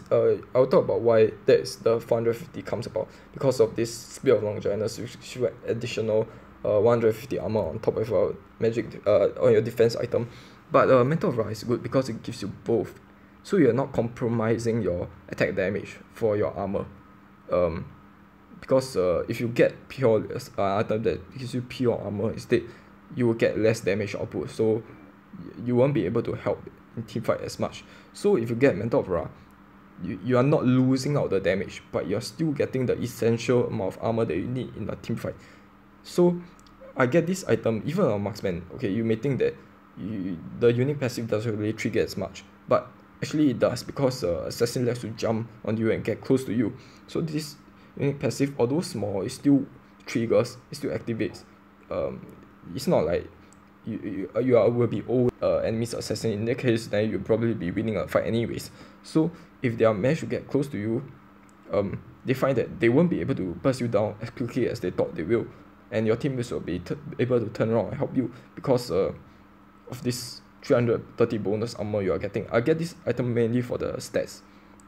I'll talk about why that's the 450 comes about, because of this Spear of Longinus, which should additional 150 armor on top of your magic on your defense item. But Mentor of Ra is good because it gives you both, so you're not compromising your attack damage for your armor. Because if you get pure item that gives you pure armor instead, you will get less damage output, so you won't be able to help in teamfight as much. So if you get Mentor of Ra, you are not losing out the damage, but you're still getting the essential amount of armor that you need in a teamfight. So I get this item even on marksman. Okay, you may think that the unique passive doesn't really trigger as much, but actually it does, because assassin likes to jump on you and get close to you. So this unique passive, although small, it still triggers, it still activates. It's not like you will be old enemies assassin. In that case, then you'll probably be winning a fight anyways. So if they are managed to get close to you, they find that they won't be able to burst you down as quickly as they thought they will, and your teammates will be able to turn around and help you because of this 330 bonus armor you are getting. I get this item mainly for the stats.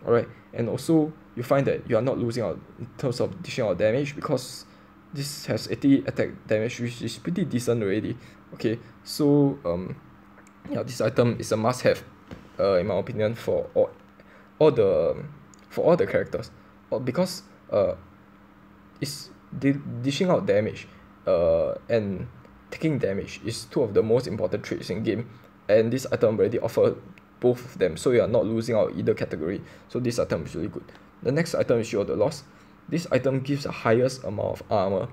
Alright, and also you find that you are not losing out in terms of dishing out damage, because this has 80 attack damage, which is pretty decent already. Okay, so yeah, this item is a must-have in my opinion for all the characters, because it's dishing out damage and taking damage is two of the most important traits in game, and this item already offers both of them, so you are not losing out either category. So this item is really good. The next item is Shield of the Lost. This item gives the highest amount of armor,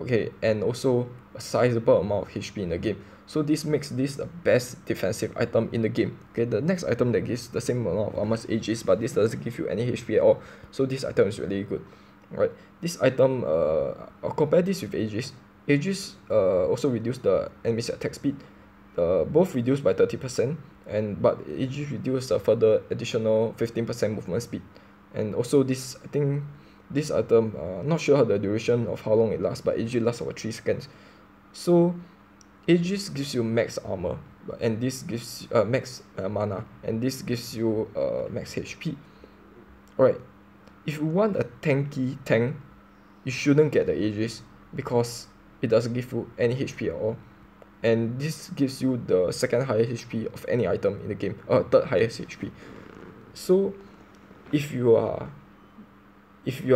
okay, and also a sizable amount of HP in the game. So this makes this the best defensive item in the game. Okay, the next item that gives the same amount of armor is Aegis, but this doesn't give you any HP at all. So this item is really good. Right, this item, I'll compare this with Aegis. Aegis also reduce the enemy's attack speed. Both reduced by 30%, but Aegis reduce a further additional 15% movement speed. And also this, I think this item, not sure the duration of how long it lasts, but Aegis lasts over 3 seconds. So Aegis gives you max armor, and this gives max mana, and this gives you max HP. Alright, if you want a tanky tank, you shouldn't get the Aegis because it doesn't give you any HP at all. And this gives you the second highest HP of any item in the game, third highest HP. So if you are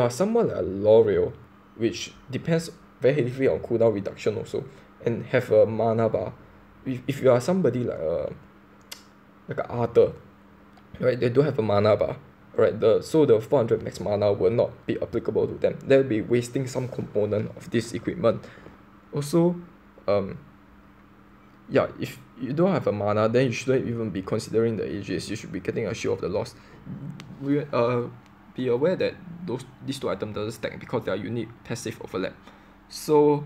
someone like L'Oreal, which depends very heavily on cooldown reduction also, and have a mana bar, if you are somebody like an Arthur, right, they don't have a mana bar, right, so the 400 max mana will not be applicable to them. They'll be wasting some component of this equipment. Also, yeah, if you don't have a mana, then you shouldn't even be considering the Aegis. You should be getting a Shield of the Lost. Be aware that these two items doesn't stack because they are unique passive overlap. So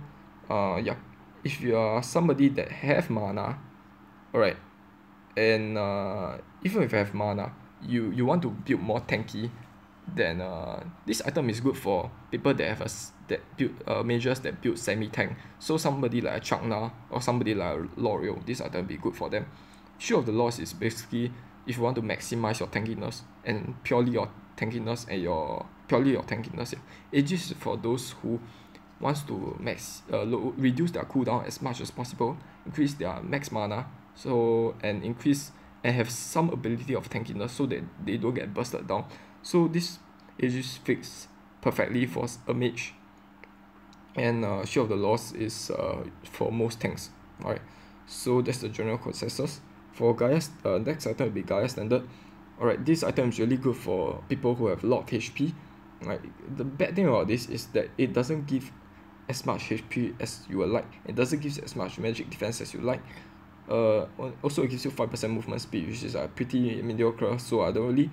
yeah, if you are somebody that have mana, alright, and even if you have mana, you want to build more tanky, then this item is good for people that have mages that build semi-tank. So somebody like a Chang'e or somebody like L'Oreal, this item will be good for them. Shield of the Lost is basically if you want to maximize your tankiness and purely your tankiness. Yeah. Aegis is for those who wants to reduce their cooldown as much as possible, increase their max mana, and have some ability of tankiness so that they don't get bursted down. So this Aegis fits perfectly for a mage, and Shield of the Lost is for most tanks. Alright, so that's the general consensus. For Gaia, next item will be Gaia Standard. Alright, this item is really good for people who have a lot of HP. Right, the bad thing about this is that it doesn't give as much HP as you would like. It doesn't give as much magic defense as you like. Also it gives you 5% movement speed, which is pretty mediocre, so I don't really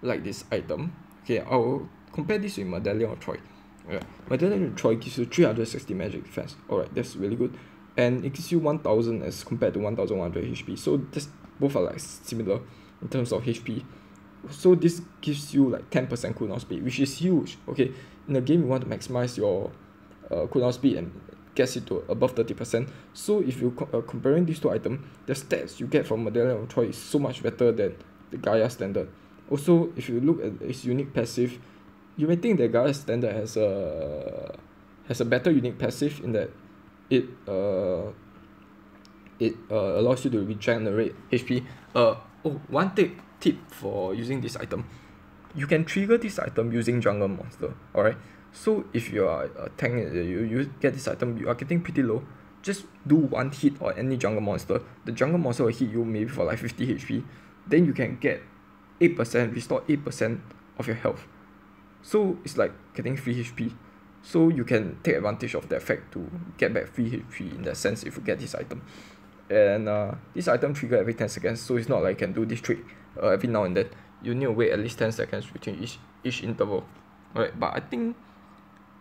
like this item. Okay, I'll compare this with Medallion of Troy. Alright, Medallion of Troy gives you 360 magic defense. Alright, that's really good. And it gives you 1000 as compared to 1100 HP. So both are like similar in terms of HP. So this gives you like 10% cooldown speed, which is huge. Okay, in the game you want to maximize your cooldown speed and gets it to above 30%. So if you comparing these two items, the stats you get from Medallion of Troy is so much better than the Gaia Standard. Also, if you look at its unique passive, you may think that Gaia Standard has a better unique passive in that it allows you to regenerate HP. One tip for using this item, you can trigger this item using jungle monster. Alright, so if you are a tank, you get this item, you are getting pretty low, just do one hit on any jungle monster. The jungle monster will hit you maybe for like 50 HP, then you can get 8%, restore 8% of your health. So it's like getting free HP. So you can take advantage of the effect to get back free HP in that sense if you get this item. And this item trigger every 10 seconds, so it's not like you can do this trick every now and then. You need to wait at least 10 seconds between each interval. Alright, but I think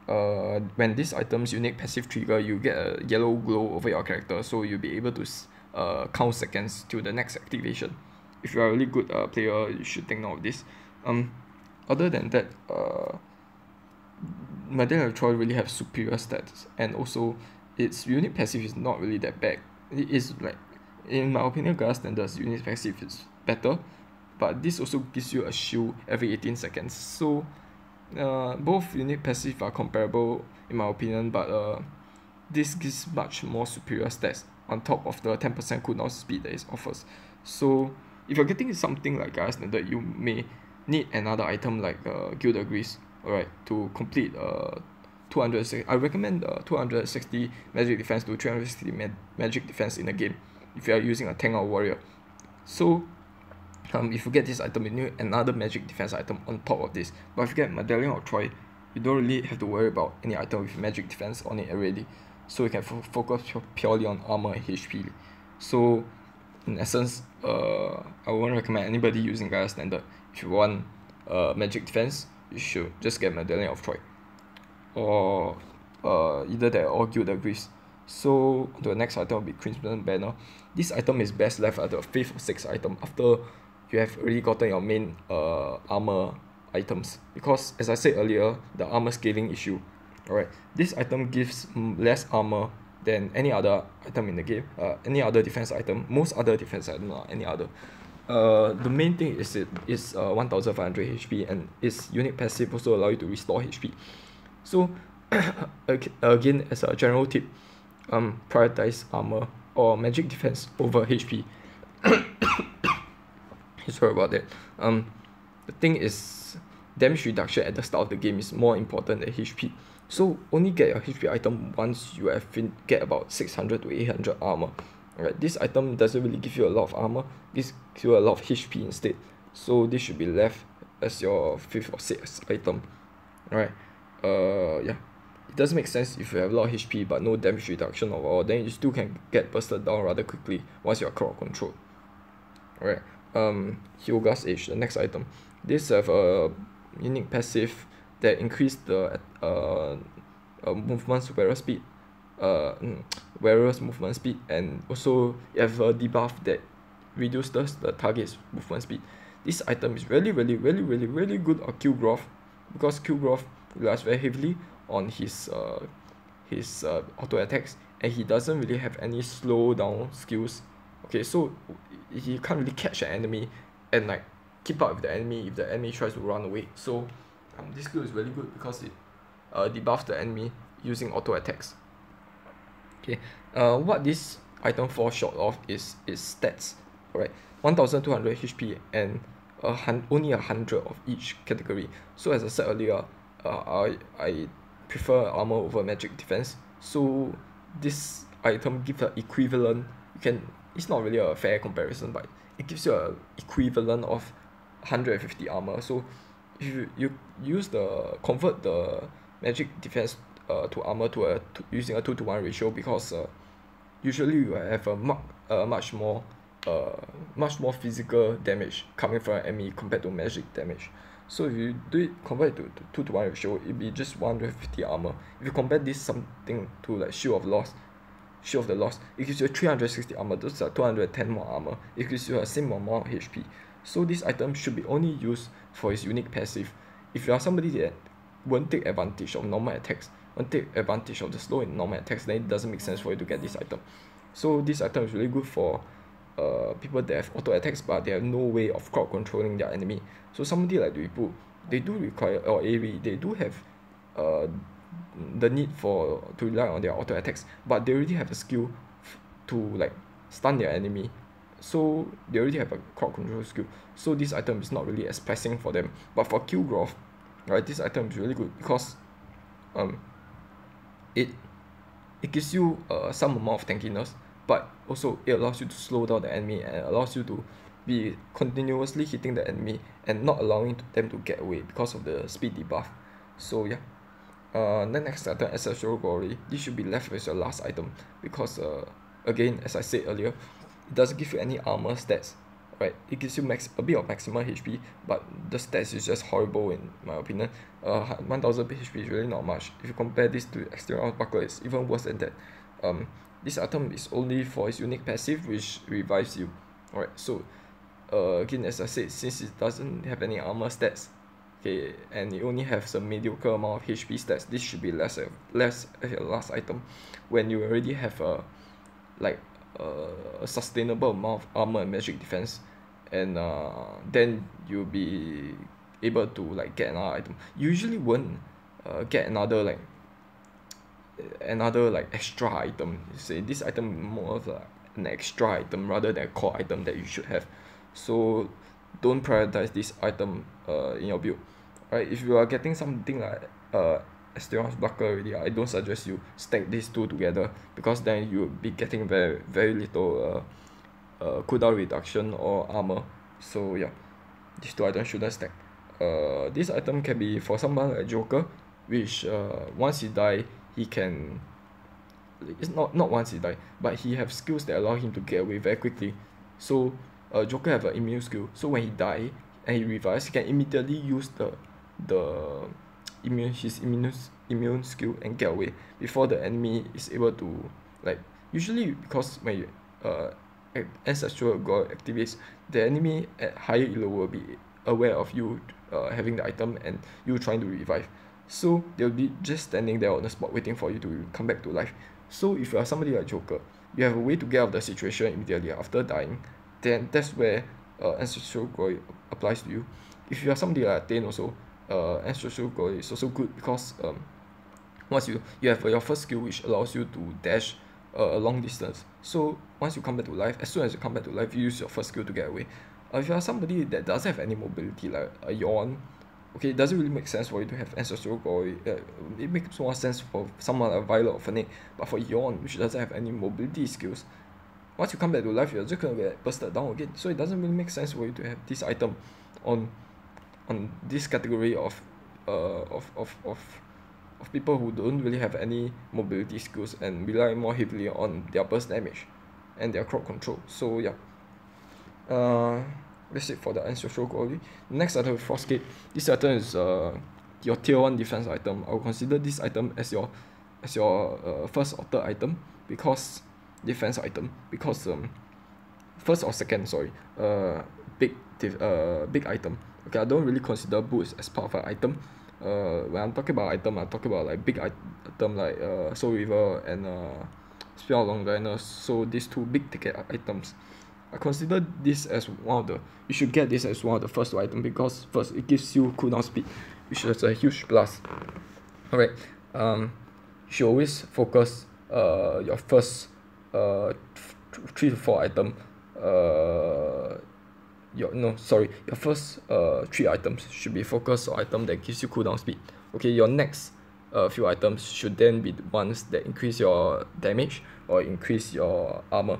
when this item's unique passive trigger, you get a yellow glow over your character, so you'll be able to count seconds till the next activation. If you are a really good player, you should take note of this. Other than that, Medallion of Troy really have superior stats, and also its unique passive is not really that bad. It is like, in my opinion, Gaia Standard's unique passive is better, but this also gives you a shield every 18 seconds. So both unique passive are comparable in my opinion, but this gives much more superior stats on top of the 10% cooldown speed that it offers. So if you're getting something like Gaia Standard, you may need another item like Gilded Grease, alright, to complete 260. I recommend 260 magic defense to 360 magic defense in the game if you are using a tank or warrior. So if you get this item, you need another magic defense item on top of this. But if you get Medallion of Troy, you don't really have to worry about any item with magic defense on it already. so you can focus purely on armor and HP. So in essence, I won't recommend anybody using Gaia Standard. If you want magic defense, you should just get Medallion of Troy, or either that or Guild of Greaves. So the next item will be Crimson Banner. This item is best left at the 5th or 6th item after you have already gotten your main armor items, because as I said earlier, the armor scaling issue. Alright, this item gives less armor than any other item in the game, any other defense item, most other defense item, not any other. The main thing is it is 1500 HP, and its unique passive also allow you to restore HP. So again, as a general tip, prioritize armor or magic defense over HP. Sorry about that. The thing is, damage reduction at the start of the game is more important than HP. So only get your HP item once you have get about 600 to 800 armor. Alright, this item doesn't really give you a lot of armor. This gives you a lot of HP instead. So this should be left as your 5th or 6th item. Alright. Yeah. It doesn't make sense if you have a lot of HP but no damage reduction overall. Then you still can get bursted down rather quickly once you're crowd controlled. Alright. Hyuga's Age, the next item. This have a unique passive that increase the movement's wearer speed, wearer's movement speed, and also you have a debuff that reduces the target's movement speed. This item is really good on Kil'Goroth, because Kil'Goroth relies very heavily on his auto attacks, and he doesn't really have any slow down skills. Okay, so he can't really catch an enemy and like keep up with the enemy if the enemy tries to run away. So this skill is really good because it debuffs the enemy using auto attacks. Okay, what this item falls short of is stats. Alright, 1200 HP and only 100 of each category. So as I said earlier, I prefer armor over magic defense. So this item gives an equivalent. It's not really a fair comparison, but it gives you an equivalent of 150 armor. So if you convert the magic defense to armor using a 2-to-1 ratio, because usually you have a much more physical damage coming from an enemy compared to magic damage. So if you convert it to 2-to-1 ratio, it'll be just 150 armor. If you compare this something to like Shield of the Lost, it gives you 360 armor. Those are 210 more armor. It gives you the same amount of HP. So this item should be only used for its unique passive. If you are somebody that won't take advantage of normal attacks, won't take advantage of the slow in normal attacks, then it doesn't make sense for you to get this item. So this item is really good for people that have auto attacks but they have no way of crowd controlling their enemy. So somebody like Duipu, they do require, or Aerie, they do have the need to rely on their auto attacks, but they already have a skill to like stun their enemy. So they already have a crowd control skill. So this item is not really as pressing for them. But for Kil'Goroth, right, this item is really good because it gives you some amount of tankiness, but also it allows you to slow down the enemy and allows you to be continuously hitting the enemy and not allowing them to get away because of the speed debuff. So yeah. The next item, Ancestral Glory. This should be left as your last item because again, as I said earlier, it doesn't give you any armor stats. Right, it gives you a bit of maximum HP, but the stats is just horrible in my opinion. 1000 HP is really not much. If you compare this to Exterior Buckler, it's even worse than that. This item is only for its unique passive, which revives you. Alright, so again, as I said, since it doesn't have any armor stats, okay, and it only has a mediocre amount of HP stats, this should be less as your last item when you already have a sustainable amount of armor and magic defense, and then you'll be able to like get another item. You usually won't get another extra item. You say this item more of an extra item rather than a core item that you should have. So don't prioritize this item in your build. Right, if you are getting something like Asterios Buckler already, I don't suggest you stack these two together, because then you'll be getting very little cooldown reduction or armor. So yeah, these two items shouldn't stack. This item can be for someone like Joker, which once he die, he can it's not once he die, but he have skills that allow him to get away very quickly. So Joker have an immune skill, so when he die and he revives, he can immediately use the immune skill and get away before the enemy is able to, like, usually because when you, ancestral god activates, the enemy at higher elo will be aware of you having the item and you trying to revive, so they'll be just standing there on the spot waiting for you to come back to life. So if you are somebody like Joker, you have a way to get out of the situation immediately after dying, then that's where ancestral glory applies to you. If you are somebody like Thane also, ancestral glory is also good because once you have your first skill which allows you to dash a long distance. So once you come back to life, as soon as you come back to life, you use your first skill to get away. If you are somebody that doesn't have any mobility like a Yawn, okay, it doesn't really make sense for you to have ancestral glory. It makes more sense for someone like Violet or Fnatic, but for Yawn, which doesn't have any mobility skills, once you come back to life, you're just gonna get bursted down again. So it doesn't really make sense for you to have this item on this category of people who don't really have any mobility skills and rely more heavily on their burst damage and their crowd control. So yeah, that's it for the ancestral glory. Next item is Frostgate. This item is your tier 1 defense item. I will consider this item as your first or third item because defense item, because first or second, sorry, big item. Okay, I don't really consider boots as part of an item. When I'm talking about item, I'm talking about like big item like Soul Reaver and Spear of Longinus. So these two big ticket items, I consider this as one of the, you should get this as one of the first item because first it gives you cooldown speed, which is a huge plus. Alright, you should always focus your first 3 to 4 item, your first 3 items should be focused on item that gives you cooldown speed. Okay, your next few items should then be the ones that increase your damage or increase your armor.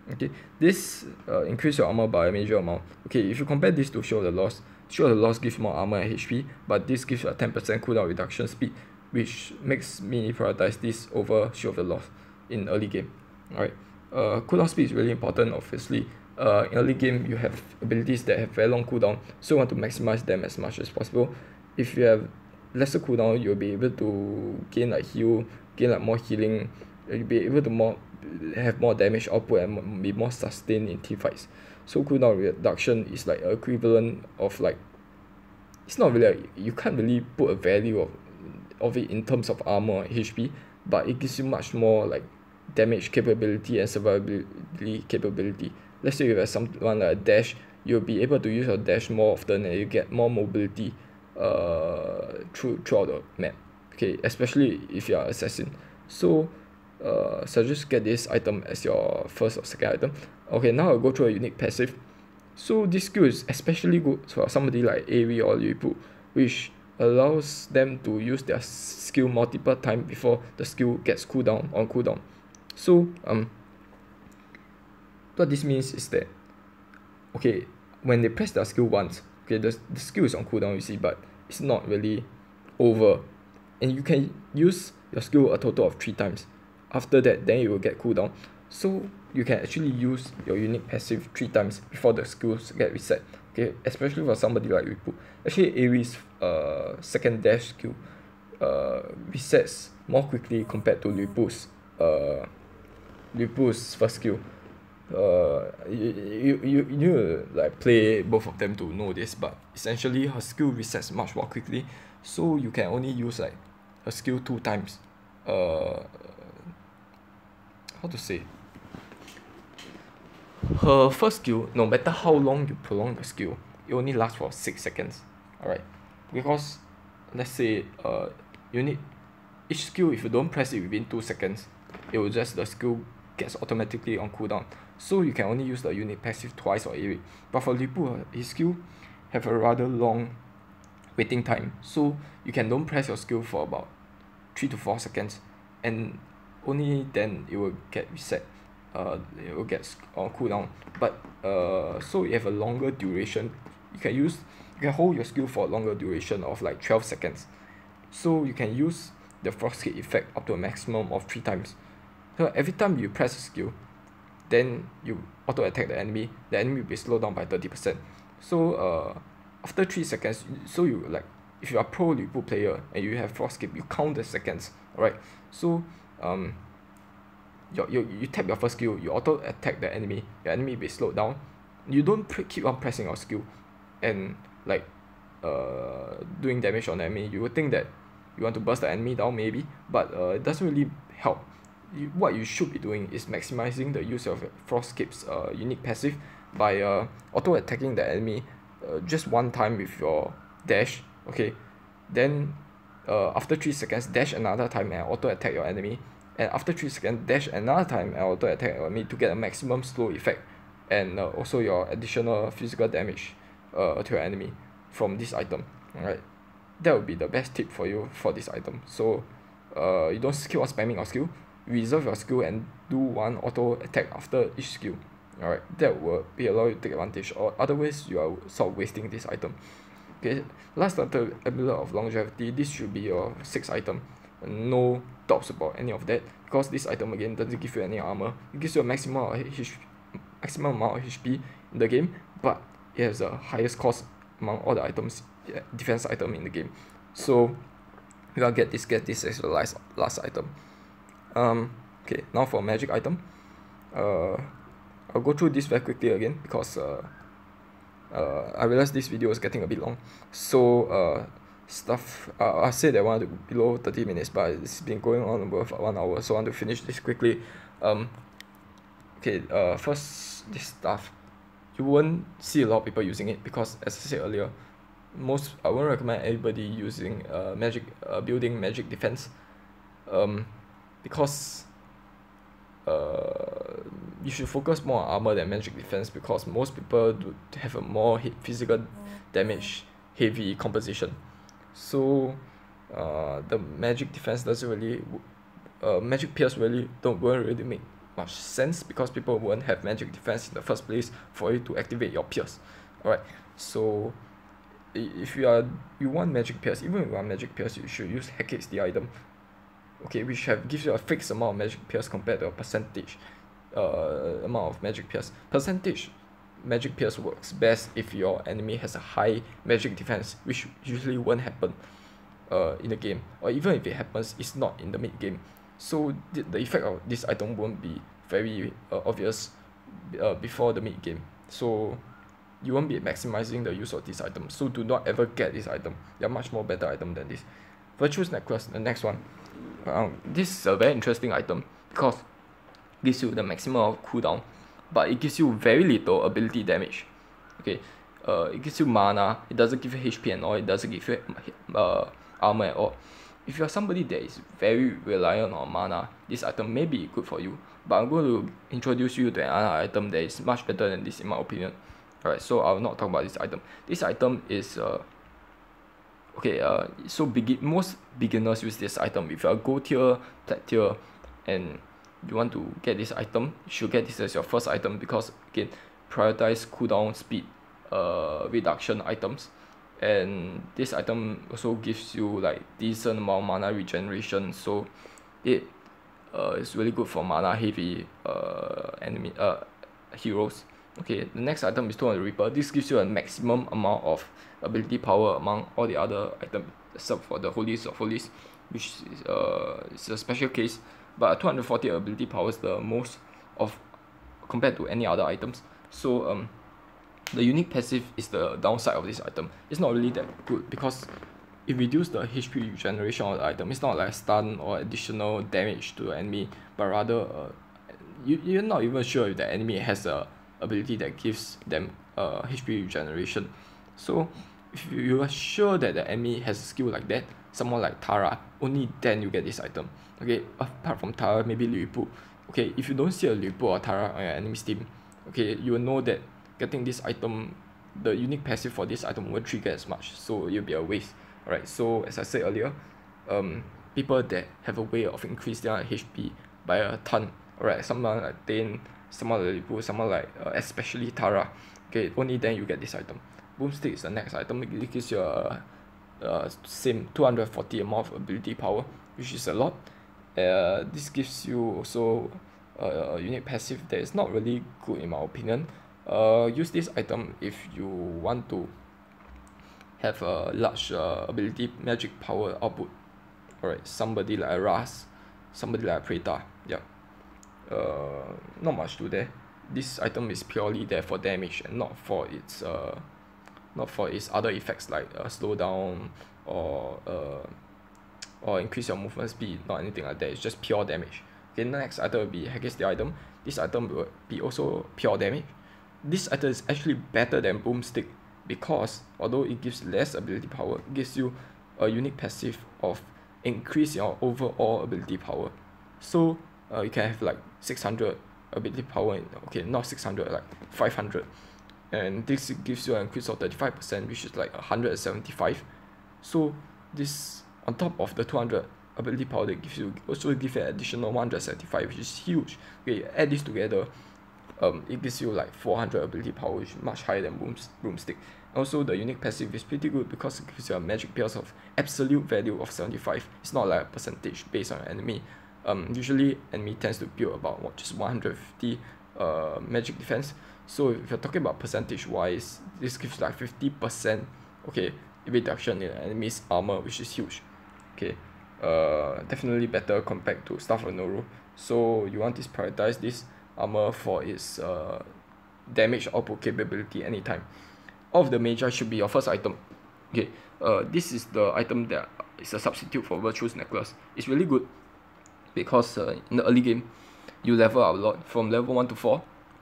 Okay, this increase your armor by a major amount. Okay, if you compare this to Shield of the Lost, Shield of the Lost gives more armor and HP, but this gives a 10% cooldown reduction speed, which makes me prioritize this over Shield of the Lost in early game. Alright, cooldown speed is really important. Obviously, in early game you have abilities that have very long cooldown, so you want to maximize them as much as possible. If you have lesser cooldown, you'll be able to gain like more healing. You'll be able to have more damage output and be more sustained in team fights. So cooldown reduction is like equivalent of, like, it's not really you can't really put a value of it in terms of armor or HP, but it gives you much more like damage capability and survivability capability. Let's say you have someone like a dash, you'll be able to use your dash more often and you get more mobility throughout the map. Okay, especially if you are assassin. So just get this item as your first or second item. Okay, now I'll go through a unique passive. So this skill is especially good for somebody like Aerie or Lipu, which allows them to use their skill multiple times before the skill gets on cooldown. So what this means is that, okay, when they press their skill once, okay, the skill is on cooldown, you see, but it's not really over, and you can use your skill a total of 3 times. After that, then you will get cooldown. So you can actually use your unique passive 3 times before the skills get reset. Okay, especially for somebody like Ripu. Actually, Aerie's second dash skill resets more quickly compared to Lipu's first skill. You need to like play both of them to know this, but essentially her skill resets much more quickly, so you can only use like her skill 2 times. How to say? Her first skill, no matter how long you prolong the skill, it only lasts for 6 seconds. Alright, because let's say you need each skill, if you don't press it within 2 seconds, it will just, the skill gets automatically on cooldown. So you can only use the unique passive twice or Aerie. But for Lipu, his skill have a rather long waiting time, so you can don't press your skill for about 3 to 4 seconds, and only then it will get reset. It will get on cooldown. But so you have a longer duration. You can hold your skill for a longer duration of like 12 seconds. So you can use the Frostgate effect up to a maximum of 3 times. So every time you press a skill, then you auto attack the enemy will be slowed down by 30%. So after 3 seconds, so you like, if you are pro Lu Bu player and you have frost skip, you count the seconds, alright. So you tap your first skill, you auto attack the enemy will be slowed down. You don't keep on pressing your skill and like doing damage on the enemy. You would think that you want to burst the enemy down maybe, but it doesn't really help. What you should be doing is maximizing the use of frost skip's unique passive by auto attacking the enemy just one time with your dash, okay, then after 3 seconds dash another time and auto attack your enemy, and after 3 seconds dash another time and auto attack your enemy to get a maximum slow effect, and also your additional physical damage to your enemy from this item. Alright, that would be the best tip for you for this item. So you don't keep on spamming your skill, reserve your skill and do one auto attack after each skill. Alright, that will be allow you to take advantage, or otherwise you are sort of wasting this item. Okay, last item, Amulet of Longevity. This should be your 6th item. No doubts about any of that, because this item again doesn't give you any armor. It gives you a maximum amount of HP in the game, but it has the highest cost among all the items, defense item in the game. So you gotta get this as the last item. Okay, now for magic item. I'll go through this very quickly again because I realized this video is getting a bit long. So I said that I wanted to be below 30 minutes, but it's been going on above 1 hour, so I want to finish this quickly. Okay, first, this stuff, you won't see a lot of people using it because, as I said earlier, I won't recommend anybody using building magic defense, because you should focus more on armor than magic defense, because most people do have a more physical damage heavy composition. So the magic defense doesn't really magic pierce won't really make much sense, because people won't have magic defense in the first place for you to activate your pierce. Alright, so if you want magic pierce, even if you want magic pierce, you should use Hecate the item, okay, which gives you a fixed amount of magic pierce compared to a percentage amount of magic pierce. Percentage magic pierce works best if your enemy has a high magic defense, which usually won't happen in the game, or even if it happens, it's not in the mid game. So the effect of this item won't be very obvious before the mid game. So you won't be maximizing the use of this item. So do not ever get this item. There are much more better item than this. Virtuous Necklace, the next one. This is a very interesting item because it gives you the maximum of cooldown, but it gives you very little ability damage. Okay, it gives you mana. It doesn't give you HP and all. It doesn't give you armor at all. If you're somebody that is very reliant on mana, this item may be good for you. But I'm going to introduce you to another item that is much better than this in my opinion. Alright, so I will not talk about this item. This item is most beginners use this item. If you're a gold tier, plat tier, and you want to get this item, you should get this as your first item, because again, prioritize cooldown speed reduction items, and this item also gives you like decent amount of mana regeneration, so it is really good for mana heavy enemy heroes. Okay, the next item is 200 Reaper. This gives you a maximum amount of ability power among all the other items except for the Holies of Holies, which is a special case. But 240 ability power is the most of compared to any other items. So the unique passive is the downside of this item. It's not really that good because it reduces the HP regeneration of the item. It's not like stun or additional damage to the enemy, but rather you're not even sure if the enemy has a ability that gives them HP regeneration. So if you are sure that the enemy has a skill like that, someone like Tara, only then you get this item. Okay, apart from Tara, maybe Lu Bu. Okay, if you don't see a Lu Bu or Tara on your enemy's team, okay, you will know that getting this item, the unique passive for this item won't trigger as much, so it'll be a waste. Alright, so as I said earlier, people that have a way of increasing their HP by a ton, alright, someone like Dane, someone like Lu Bu, someone like especially Tara, okay, only then you get this item. Boomstick is the next item. It gives you a same 240 amount of ability power, which is a lot, This gives you also a unique passive that is not really good in my opinion. Use this item if you want to have a large ability magic power output. Alright, somebody like a Ras, somebody like a Preta. Yeah. Not much to there. This item is purely there for damage and not for its other effects like slow down or increase your movement speed, not anything like that. It's just pure damage. Okay, next item will be Haggis the item. This item will be also pure damage. This item is actually better than Boomstick because although it gives less ability power, it gives you a unique passive of increase your overall ability power. So you can have like 600 ability power, okay, not 600, like 500. And this gives you an increase of 35%, which is like 175. So this, on top of the 200 ability power that gives you, also give an additional 175, which is huge. Okay, add this together, it gives you like 400 ability power, which is much higher than Boomstick. Also, the unique passive is pretty good because it gives you a magic pierce of absolute value of 75. It's not like a percentage based on enemy. Usually enemy tends to build about just 150 magic defense. So if you're talking about percentage wise, this gives like 50%, okay, reduction in enemy's armor, which is huge. Okay, definitely better compared to Staff of Noru. So you want to prioritize this armor for its damage output capability anytime. All of the Magi should be your first item. Okay, this is the item that is a substitute for Virtue's Necklace. It's really good because in the early game, you level up a lot. From level 1 to 4,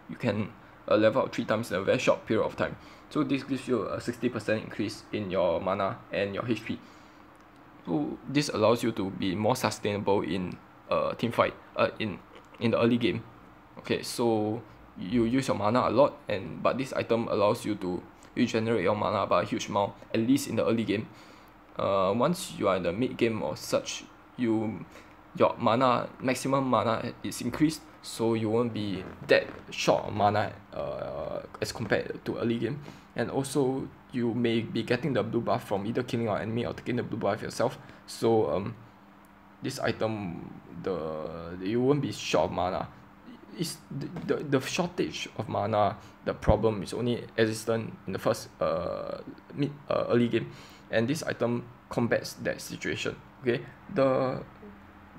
you can level up 3 times in a very short period of time. So this gives you a 60% increase in your mana and your HP. So this allows you to be more sustainable in team fight, in the early game. Okay, so you use your mana a lot, but this item allows you to regenerate your mana by a huge amount, at least in the early game. Once you are in the mid game or such, your maximum mana is increased, so you won't be that short of mana as compared to early game. And also you may be getting the blue buff from either killing our enemy or taking the blue buff yourself. So this item, you won't be short of mana. It's the shortage of mana, the problem is only existent in the first early game, and this item combats that situation. Okay, the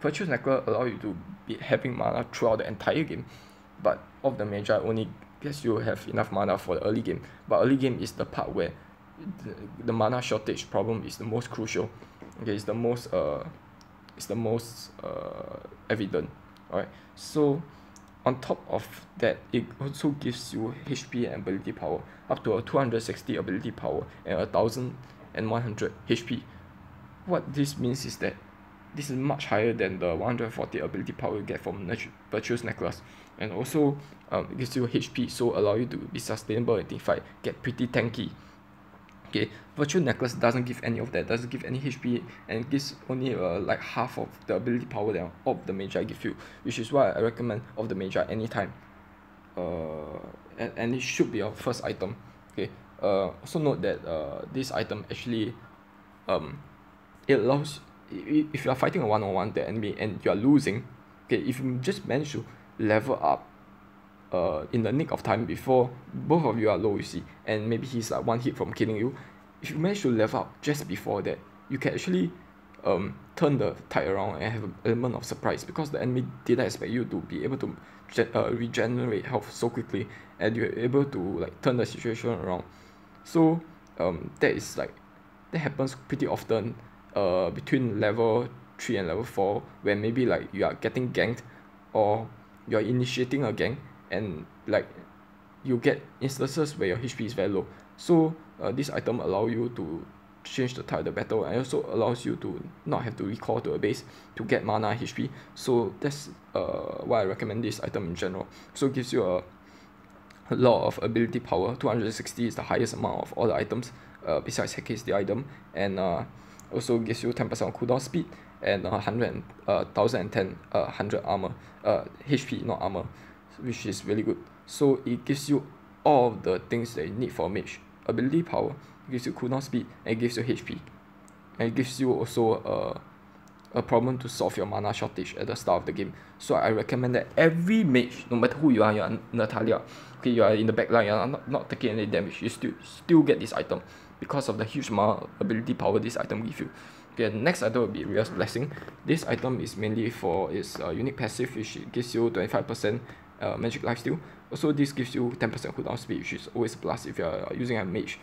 Virtue's Necklace allow you to be having mana throughout the entire game, but of the Magi only guess you have enough mana for the early game. But early game is the part where the mana shortage problem is the most crucial. Okay, it's the most evident. Alright, so on top of that, it also gives you HP and ability power, up to a 260 ability power and 1100 HP. What this means is that this is much higher than the 140 ability power you get from Virtue's Necklace. And also it gives you HP, so allow you to be sustainable in team fight, get pretty tanky. Okay, Virtue's Necklace doesn't give any of that, doesn't give any HP, and gives only like half of the ability power that of the Magi give you, which is why I recommend of the Magi anytime. And it should be your first item. Okay. Also note that this item actually it allows, if you are fighting a one-on-one the enemy and you are losing, okay, if you just manage to level up in the nick of time before both of you are low, you see, and maybe he's like one hit from killing you, if you manage to level up just before that, you can actually turn the tide around and have an element of surprise, because the enemy didn't expect you to be able to regenerate health so quickly, and you're able to like turn the situation around. So that happens pretty often between level 3 and level 4, where maybe like you are getting ganked or you are initiating a gank, and like you get instances where your HP is very low. So this item allows you to change the tide of the battle, and also allows you to not have to recall to a base to get mana HP. So that's why I recommend this item in general. So it gives you a lot of ability power. 260 is the highest amount of all the items besides Haggis the item, and also gives you 10% cooldown speed and 1,010 armor, HP, not armor, which is really good. So it gives you all of the things that you need for a mage: ability power, it gives you cooldown speed, and it gives you HP, and it gives you also a problem to solve your mana shortage at the start of the game. So I recommend that every mage, no matter who you are Natalia, okay, you are in the back line, you are not taking any damage, you still get this item because of the huge amount of ability power this item gives you. Okay, the next item will be Ria's Blessing. This item is mainly for its unique passive, which gives you 25% magic lifesteal. Also, this gives you 10% cooldown speed, which is always a plus if you are using a mage.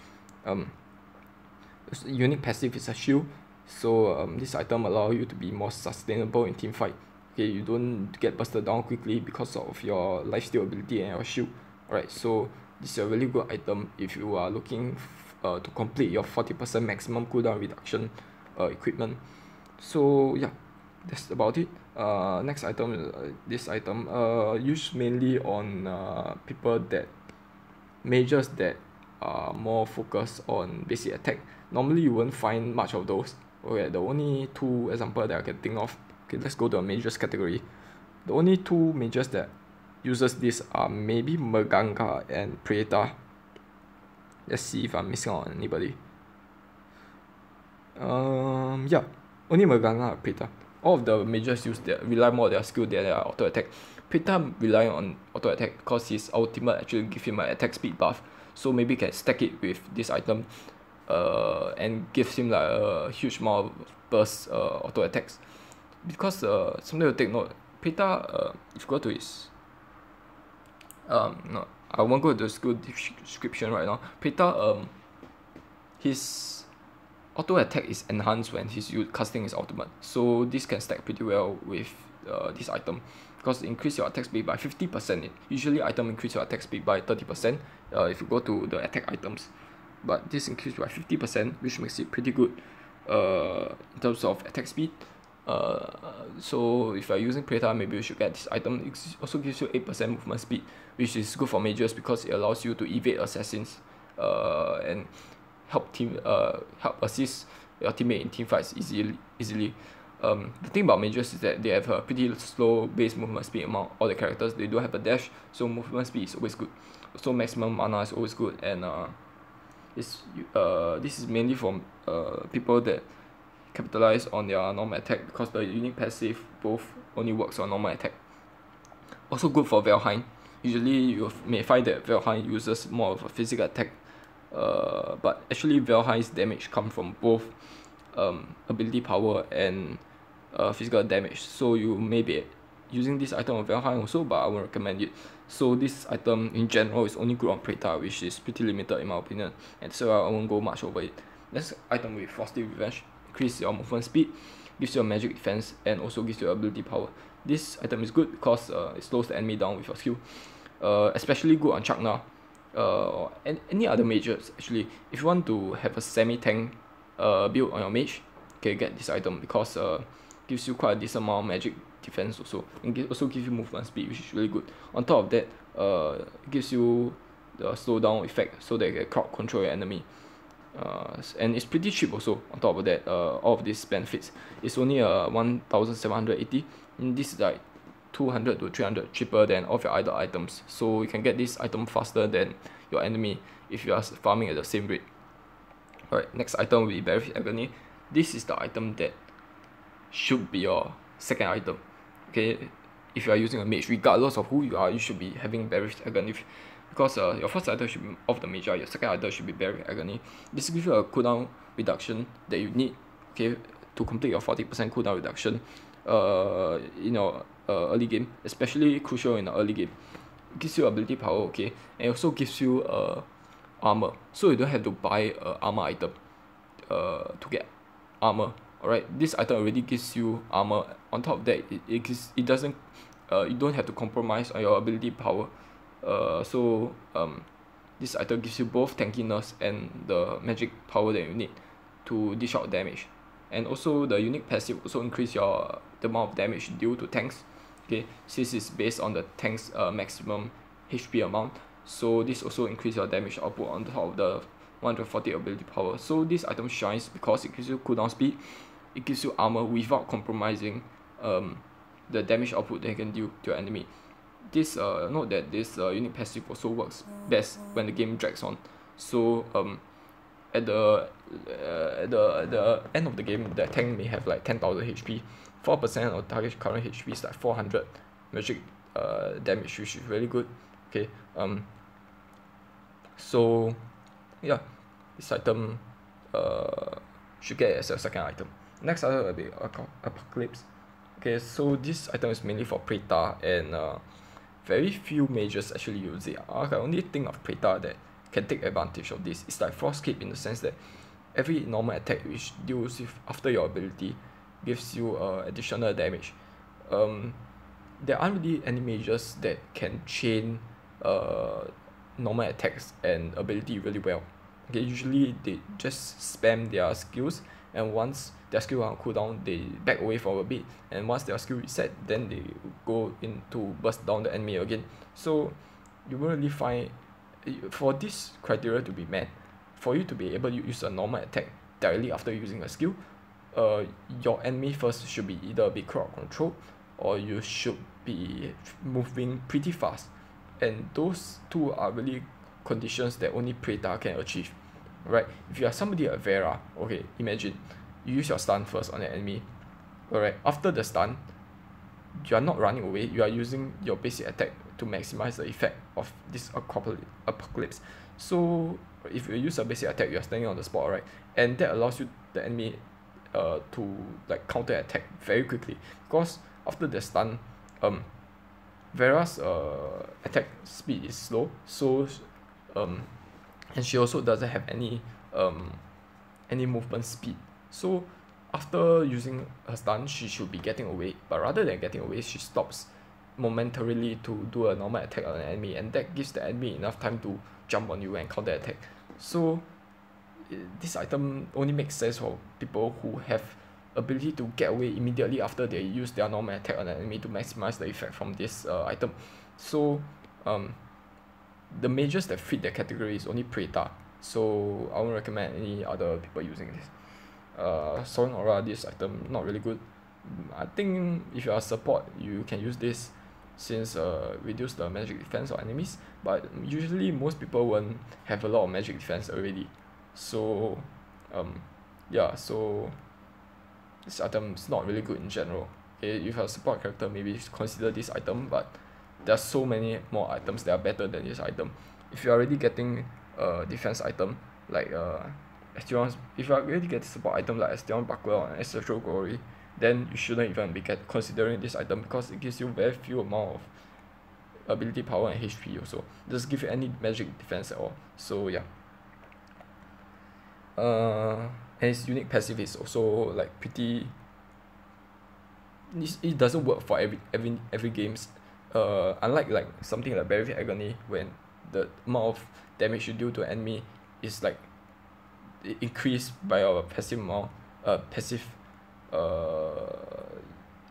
Unique passive is a shield, so this item allows you to be more sustainable in team fight. Okay, you don't get busted down quickly because of your lifesteal ability and your shield. Alright, so this is a really good item if you are looking to complete your 40% maximum cooldown reduction equipment. So yeah, that's about it. Next item, this item used mainly on people that mages that are more focused on basic attack. Normally you won't find much of those. Okay, the only two examples that I can think of. Okay, let's go to a mages category. The only two mages that uses this are maybe Maganga and Preta. Let's see if I'm missing out on anybody. Yeah, only Maganga and Preta. All of the mages use that rely more on their skill than their auto attack. Preta rely on auto attack because his ultimate actually give him an attack speed buff. So maybe can stack it with this item and gives him like a huge amount of burst auto attacks. Because something to take note, Preta, if you go to his no, I won't go to the skill description right now. Preta, his auto attack is enhanced when he's casting his ultimate, so this can stack pretty well with this item because it increase your attack speed by 50%. Usually item increase your attack speed by 30% if you go to the attack items, but this increased by 50%, which makes it pretty good in terms of attack speed. So if you're using Preta, maybe you should get this item. It also gives you 8% movement speed, which is good for mages because it allows you to evade assassins and help assist your teammate in team fights easily. The thing about mages is that they have a pretty slow base movement speed among all the characters. They don't have a dash, so movement speed is always good. So maximum mana is always good, and this is mainly for people that capitalize on their normal attack because the unique passive both only works on normal attack. Also good for Valheim. Usually you may find that Valheim uses more of a physical attack, but actually Valheim's damage comes from both ability power and physical damage. So you may be using this item on Valheim also, but I won't recommend it. So this item in general is only good on Preta, which is pretty limited in my opinion, and so I won't go much over it. Next item with Frosty Revenge. Increase your movement speed, gives you a magic defense, and also gives you ability power. This item is good because it slows the enemy down with your skill. Especially good on Chakna or any other mages actually. If you want to have a semi-tank build on your mage, okay, get this item because gives you quite a decent amount of magic defense also, and also gives you movement speed, which is really good. On top of that, it gives you the slowdown effect so that you can crowd control your enemy. And it's pretty cheap also. On top of that, all of these benefits, it's only 1780, and this is like 200 to 300 cheaper than all of your other items, so you can get this item faster than your enemy if you are farming at the same rate. Alright, next item will be Bearif Agony. This is the item that should be your second item. Okay, if you are using a mage, regardless of who you are, you should be having Bearif Agony. Because your first item should be of the mage, your second item should be Bearif Agony. This gives you a cooldown reduction that you need, okay, to complete your 40% cooldown reduction in your early game, especially crucial in the early game. It gives you ability power, okay, and it also gives you armor, so you don't have to buy a armor item to get armor. Alright, this item already gives you armor. On top of that, it doesn't you don't have to compromise on your ability power. So this item gives you both tankiness and the magic power that you need to dish out damage. And also the unique passive also increase the amount of damage due to tanks. Okay, since it's based on the tank's maximum HP amount, so this also increase your damage output on top of the 140 ability power. So this item shines because it gives you cooldown speed, it gives you armor without compromising the damage output that you can do to your enemy. This note that this unique passive also works best when the game drags on. So at the end of the game, that tank may have like 10,000 HP. 4% of target current HP is like 400 magic damage, which is really good. Okay, so yeah, this item should get as a second item. Next item will be Apocalypse. Okay, so this item is mainly for Preta, and very few mages actually use it. I can only think of Preta that can take advantage of this. It's like Frostcape in the sense that every normal attack which deals with after your ability gives you additional damage. There aren't really any mages that can chain normal attacks and ability really well. Okay, usually they just spam their skills, and once their skill on cooldown, they back away for a bit, and once their skill reset, then they go in to burst down the enemy again. So you won't really find, for this criteria to be met, for you to be able to use a normal attack directly after using a skill, your enemy first should be either be crowd control, or you should be moving pretty fast, and those two are really conditions that only Preta can achieve, right? If you are somebody like Vera, okay, imagine you use your stun first on the enemy, alright, after the stun, you are not running away, you are using your basic attack to maximize the effect of this Apocalypse. So if you use a basic attack, you are standing on the spot, right, and that allows you the enemy to like counter attack very quickly, because after the stun, Vera's attack speed is slow, so and she also doesn't have any movement speed. So after using her stun, she should be getting away, but rather than getting away, she stops momentarily to do a normal attack on an enemy, and that gives the enemy enough time to jump on you and counter attack. So this item only makes sense for people who have ability to get away immediately after they use their normal attack on an enemy to maximize the effect from this item. So the mages that fit that category is only Preta, so I won't recommend any other people using this. Soaring Aura, this item not really good. I think if you are support, you can use this, since reduce the magic defense of enemies, but usually most people won't have a lot of magic defense already. So yeah, so this item is not really good in general. Okay, if you're a support character, maybe consider this item, but there are so many more items that are better than this item. If you're already getting a defense item like Estion's, if you are already getting support item like Estion Buckler or Ancestral Glory, then you shouldn't even be considering this item, because it gives you very few amount of ability power and HP also. It doesn't give you any magic defense at all. So yeah. And its unique passive is also like pretty. It doesn't work for every games. Unlike like something like Berry Agony, when the amount of damage you do to an enemy is like increased by your passive amount,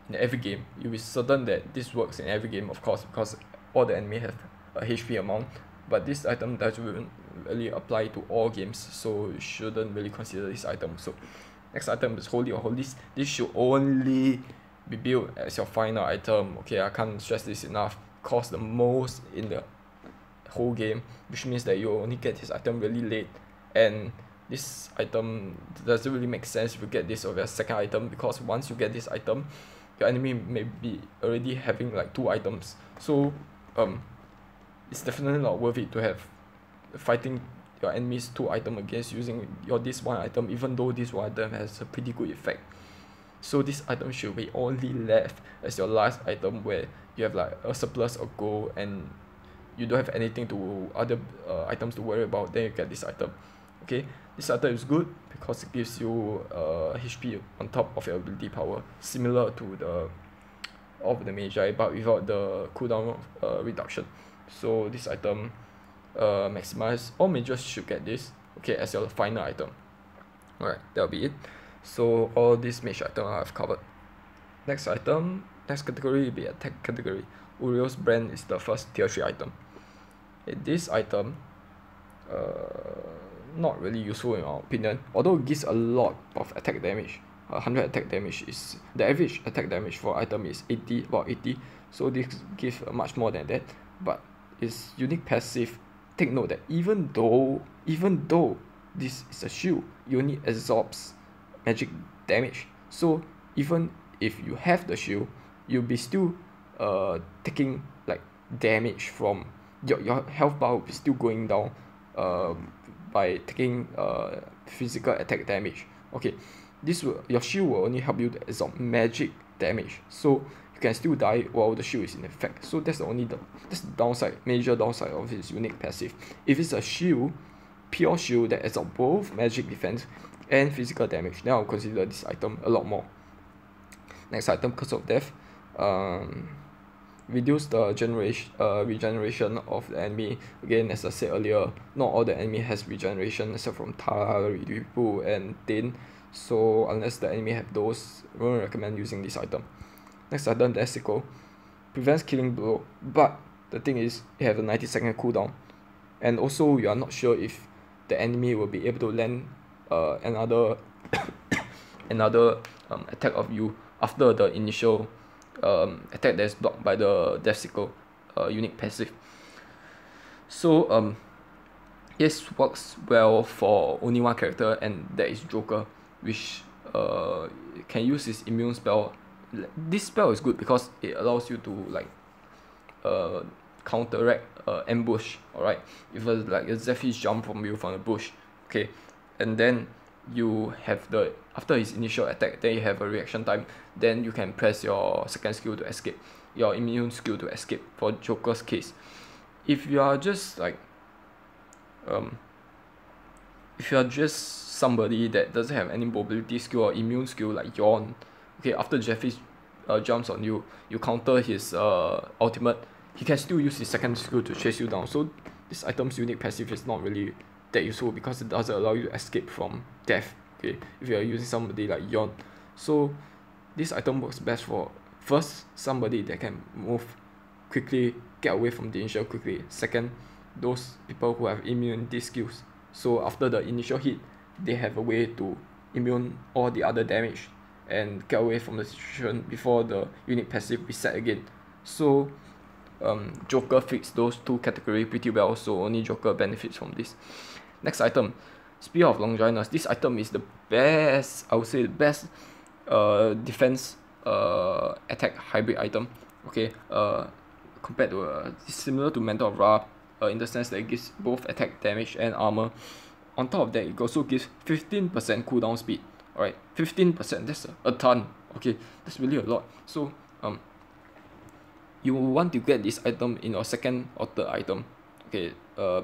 in every game. You'll be certain that this works in every game, of course, because all the enemy have a HP amount. But this item doesn't really apply to all games, so you shouldn't really consider this item. So next item is Holy or Holies. This should only be built as your final item. Okay, I can't stress this enough. Cost the most in the whole game, which means that you only get this item really late, and this item doesn't really make sense if you get this over a second item, because once you get this item, your enemy may be already having like 2 items. So it's definitely not worth it to have fighting your enemy's 2 item against using your this 1 item, even though this 1 item has a pretty good effect. So this item should be only left as your last item, where you have like a surplus of gold and you don't have anything to other items to worry about. Then you get this item. Okay, this item is good because it gives you HP on top of your ability power, similar to the of the Magi, but without the cooldown reduction. So this item maximize, all mages should get this, okay, as your final item. Alright, that'll be it. So all these mage items I've covered. Next category will be attack category. Uriel's Brand is the first tier 3 item. This item not really useful in our opinion, although it gives a lot of attack damage. 100 attack damage is the average attack damage for item is about 80, so this gives much more than that. But its unique passive, take note that even though this is a shield, it only absorbs magic damage. So even if you have the shield, you'll be still taking like damage from your health bar will be still going down by taking physical attack damage. Okay, your shield will only help you to absorb magic damage, so you can still die while the shield is in effect. So that's the downside, major downside of his unique passive. If it's a shield, pure shield that absorbs both magic defense and physical damage, then I'll consider this item a lot more. Next item, Curse of Death. Reduce the regeneration of the enemy. Again, as I said earlier, not all the enemy has regeneration except from Tara, Ripu, and Dane. So unless the enemy have those, I won't recommend using this item. Next item, Death Sickle. Prevents killing blow, but the thing is, it has a 90-second cooldown, and also you are not sure if the enemy will be able to land another attack of you after the initial attack that is blocked by the Death Sickle unique passive. So this works well for only one character, and that is Joker, which can use his immune spell. This spell is good because it allows you to like counteract ambush. Alright, if like a Zephyr jump from you from the bush, okay, and then you have after his initial attack, then you have a reaction time, then you can press your second skill to escape, your immune skill to escape for Joker's case. If you are just like if you are just somebody that doesn't have any mobility skill or immune skill like Yawn, okay, after Jeffy jumps on you, you counter his ultimate, he can still use his second skill to chase you down. So this item's unique passive is not really that useful because it doesn't allow you to escape from death, okay, if you are using somebody like Yawn. So this item works best for, first, somebody that can move quickly, get away from danger quickly. Second, those people who have immunity skills, so after the initial hit, they have a way to immune all the other damage and get away from the situation before the unique passive reset again. So Joker fits those two categories pretty well, so only Joker benefits from this. Next item, Spear of Longinus. This item is the best, I would say the best defense attack hybrid item, okay, compared to similar to Mantle of Ra, in the sense that it gives both attack damage and armor. On top of that, it also gives 15% cooldown speed. Alright, 15%, that's a ton, okay, that's really a lot. So you will want to get this item in your second or third item, okay,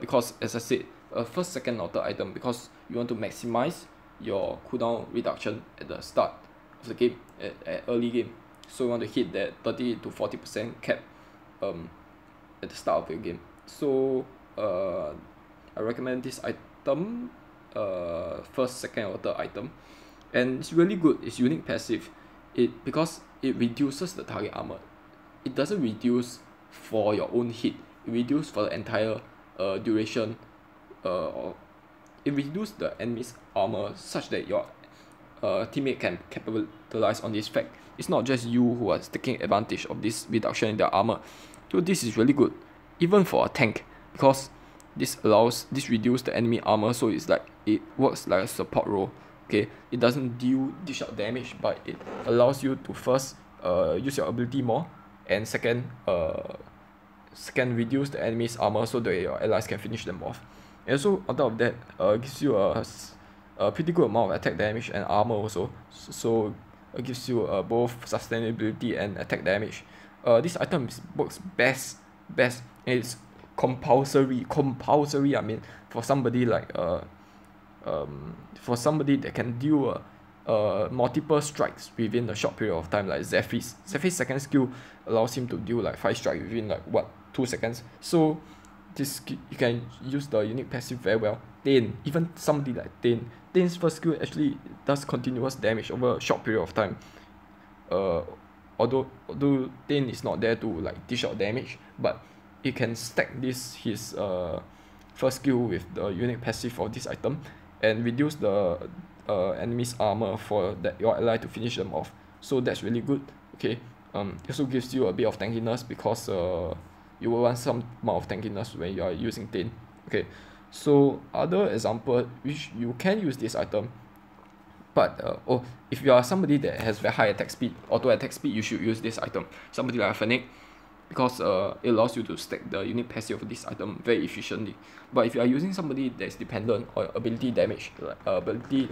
because as I said, first, second or third item, because you want to maximize your cooldown reduction at the start of the game, at early game. So you want to hit that 30 to 40% cap at the start of your game. So I recommend this item, first, second or third item, and it's really good. It's unique passive, because it reduces the target armor. It doesn't reduce for your own hit, it reduces for the entire duration, or it reduces the enemy's armor such that your teammate can capitalize on this fact. It's not just you who are taking advantage of this reduction in their armor. So this is really good, even for a tank, because this reduce the enemy armor, so it's like it works like a support role. Okay, it doesn't dish out damage, but it allows you to first use your ability more, and second reduce the enemy's armor so that your allies can finish them off. And also on top of that, gives you a pretty good amount of attack damage and armor also. So it gives you both sustainability and attack damage. This item works best, and it's compulsory. I mean, for somebody like for somebody that can deal multiple strikes within a short period of time, like Zephyr's. Zephyr's second skill allows him to deal like 5 strikes within like 2 seconds. So this, you can use the unique passive very well. Dane, even somebody like Dane. Dane's first skill actually does continuous damage over a short period of time. Although Dane is not there to like dish out damage, but it can stack his first skill with the unique passive for this item and reduce the enemy's armor for your ally to finish them off. So that's really good. Okay. It also gives you a bit of tankiness, because you will want some amount of tankiness when you are using Dane. Okay. So other example which you can use this item, but if you are somebody that has very high attack speed, auto attack speed, you should use this item. Somebody like a Fennec, because it allows you to stack the unique passive of this item very efficiently. But if you are using somebody that's dependent on ability damage, like ability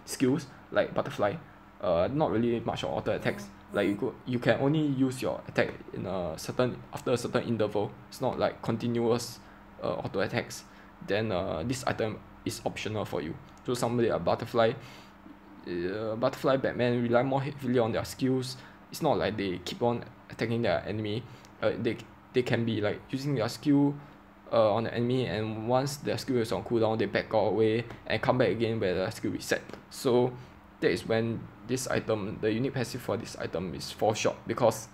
skills like Butterfly, not really much of auto attacks. Like you can only use your attack in after a certain interval. It's not like continuous auto attacks. Then this item is optional for you. So somebody like Butterfly, Batman rely more heavily on their skills. It's not like they keep on attacking their enemy. They can be like using their skill on the enemy, and once their skill is on cooldown, they back away and come back again where the skill reset. So that is when this item, the unique passive for this item is fall short, because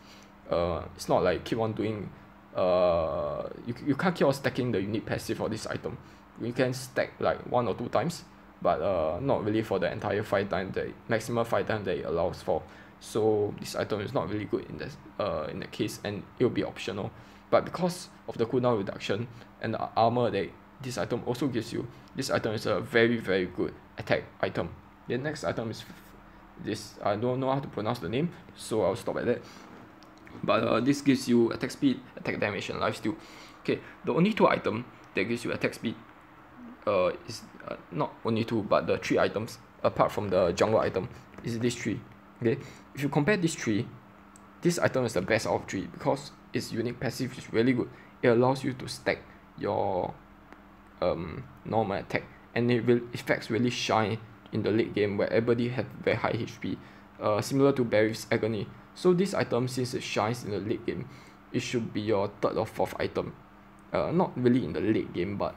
it's not like keep on doing you can't keep on stacking the unique passive for this item. You can stack like 1 or 2 times, but not really for the entire 5 times, the maximum 5 times that it allows for. So this item is not really good in that case, and it will be optional. But because of the cooldown reduction and the armor that this item also gives you, this item is a very very good attack item. The next item is this, I don't know how to pronounce the name, so I'll stop at that. But this gives you attack speed, attack damage, and lifesteal. Okay, the only 2 items that gives you attack speed is not only 2, but the 3 items apart from the jungle item is this 3. Okay, if you compare these 3, this item is the best out of 3 because its unique passive is really good. It allows you to stack your normal attack, and effects really shine in the late game where everybody have very high HP, similar to Barry's Agony. So this item, since it shines in the late game, it should be your 3rd or 4th item. Not really in the late game, but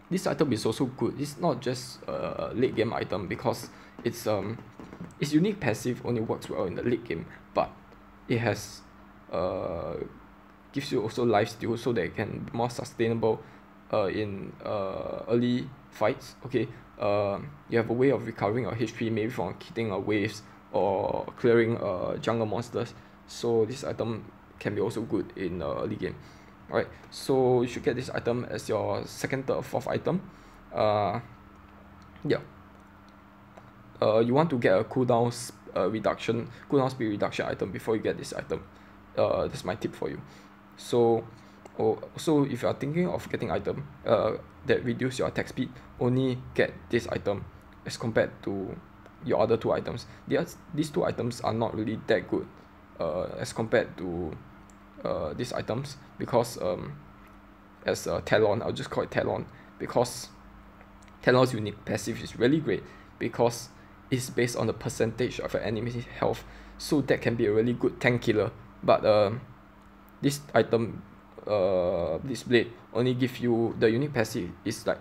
this item is also good. It's not just a late game item because its unique passive only works well in the late game, but it has gives you also lifesteal, so that it can be more sustainable in early fights. Okay, you have a way of recovering your HP, maybe from hitting waves or clearing jungle monsters. So this item can be also good in early game. Alright, so you should get this item as your 2nd, 3rd, 4th item. Yeah. You want to get a cooldown speed reduction item before you get this item. That's my tip for you. So if you are thinking of getting item that reduce your attack speed, only get this item as compared to your other 2 items. These 2 items are not really that good as compared to these items, because as Talon, I'll just call it Talon, because Talon's unique passive is really great because it's based on the percentage of an enemy's health, so that can be a really good tank killer. But this item, this blade, only give you the unique passive is like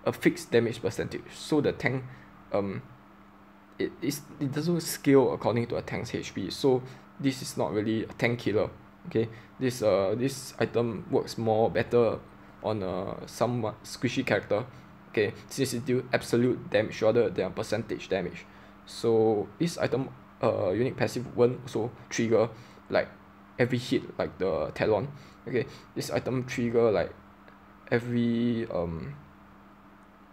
a fixed damage percentage, so the tank it doesn't scale according to a tank's HP, so this is not really a tank killer. Okay, this item works better on a somewhat squishy character. Okay, since it do absolute damage rather than percentage damage. So this item unique passive won't also trigger like every hit like the Talon. Okay, this item trigger like every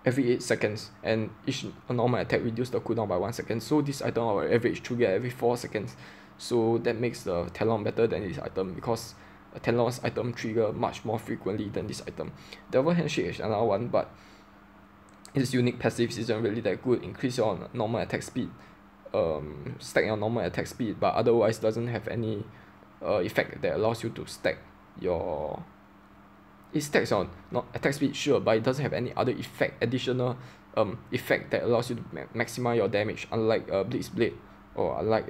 8 seconds, and each normal attack reduce the cooldown by 1 second. So this item will average trigger every 4 seconds. So that makes the Talon better than this item, because Talon's item trigger much more frequently than this item. Devil Handshake is another one, but its unique passive isn't really that good. Increase your normal attack speed, stack your normal attack speed, but otherwise doesn't have any effect that allows you to stack your. It stacks on not attack speed, sure, but it doesn't have any other additional effect that allows you to maximize your damage, unlike Blitz Blade or unlike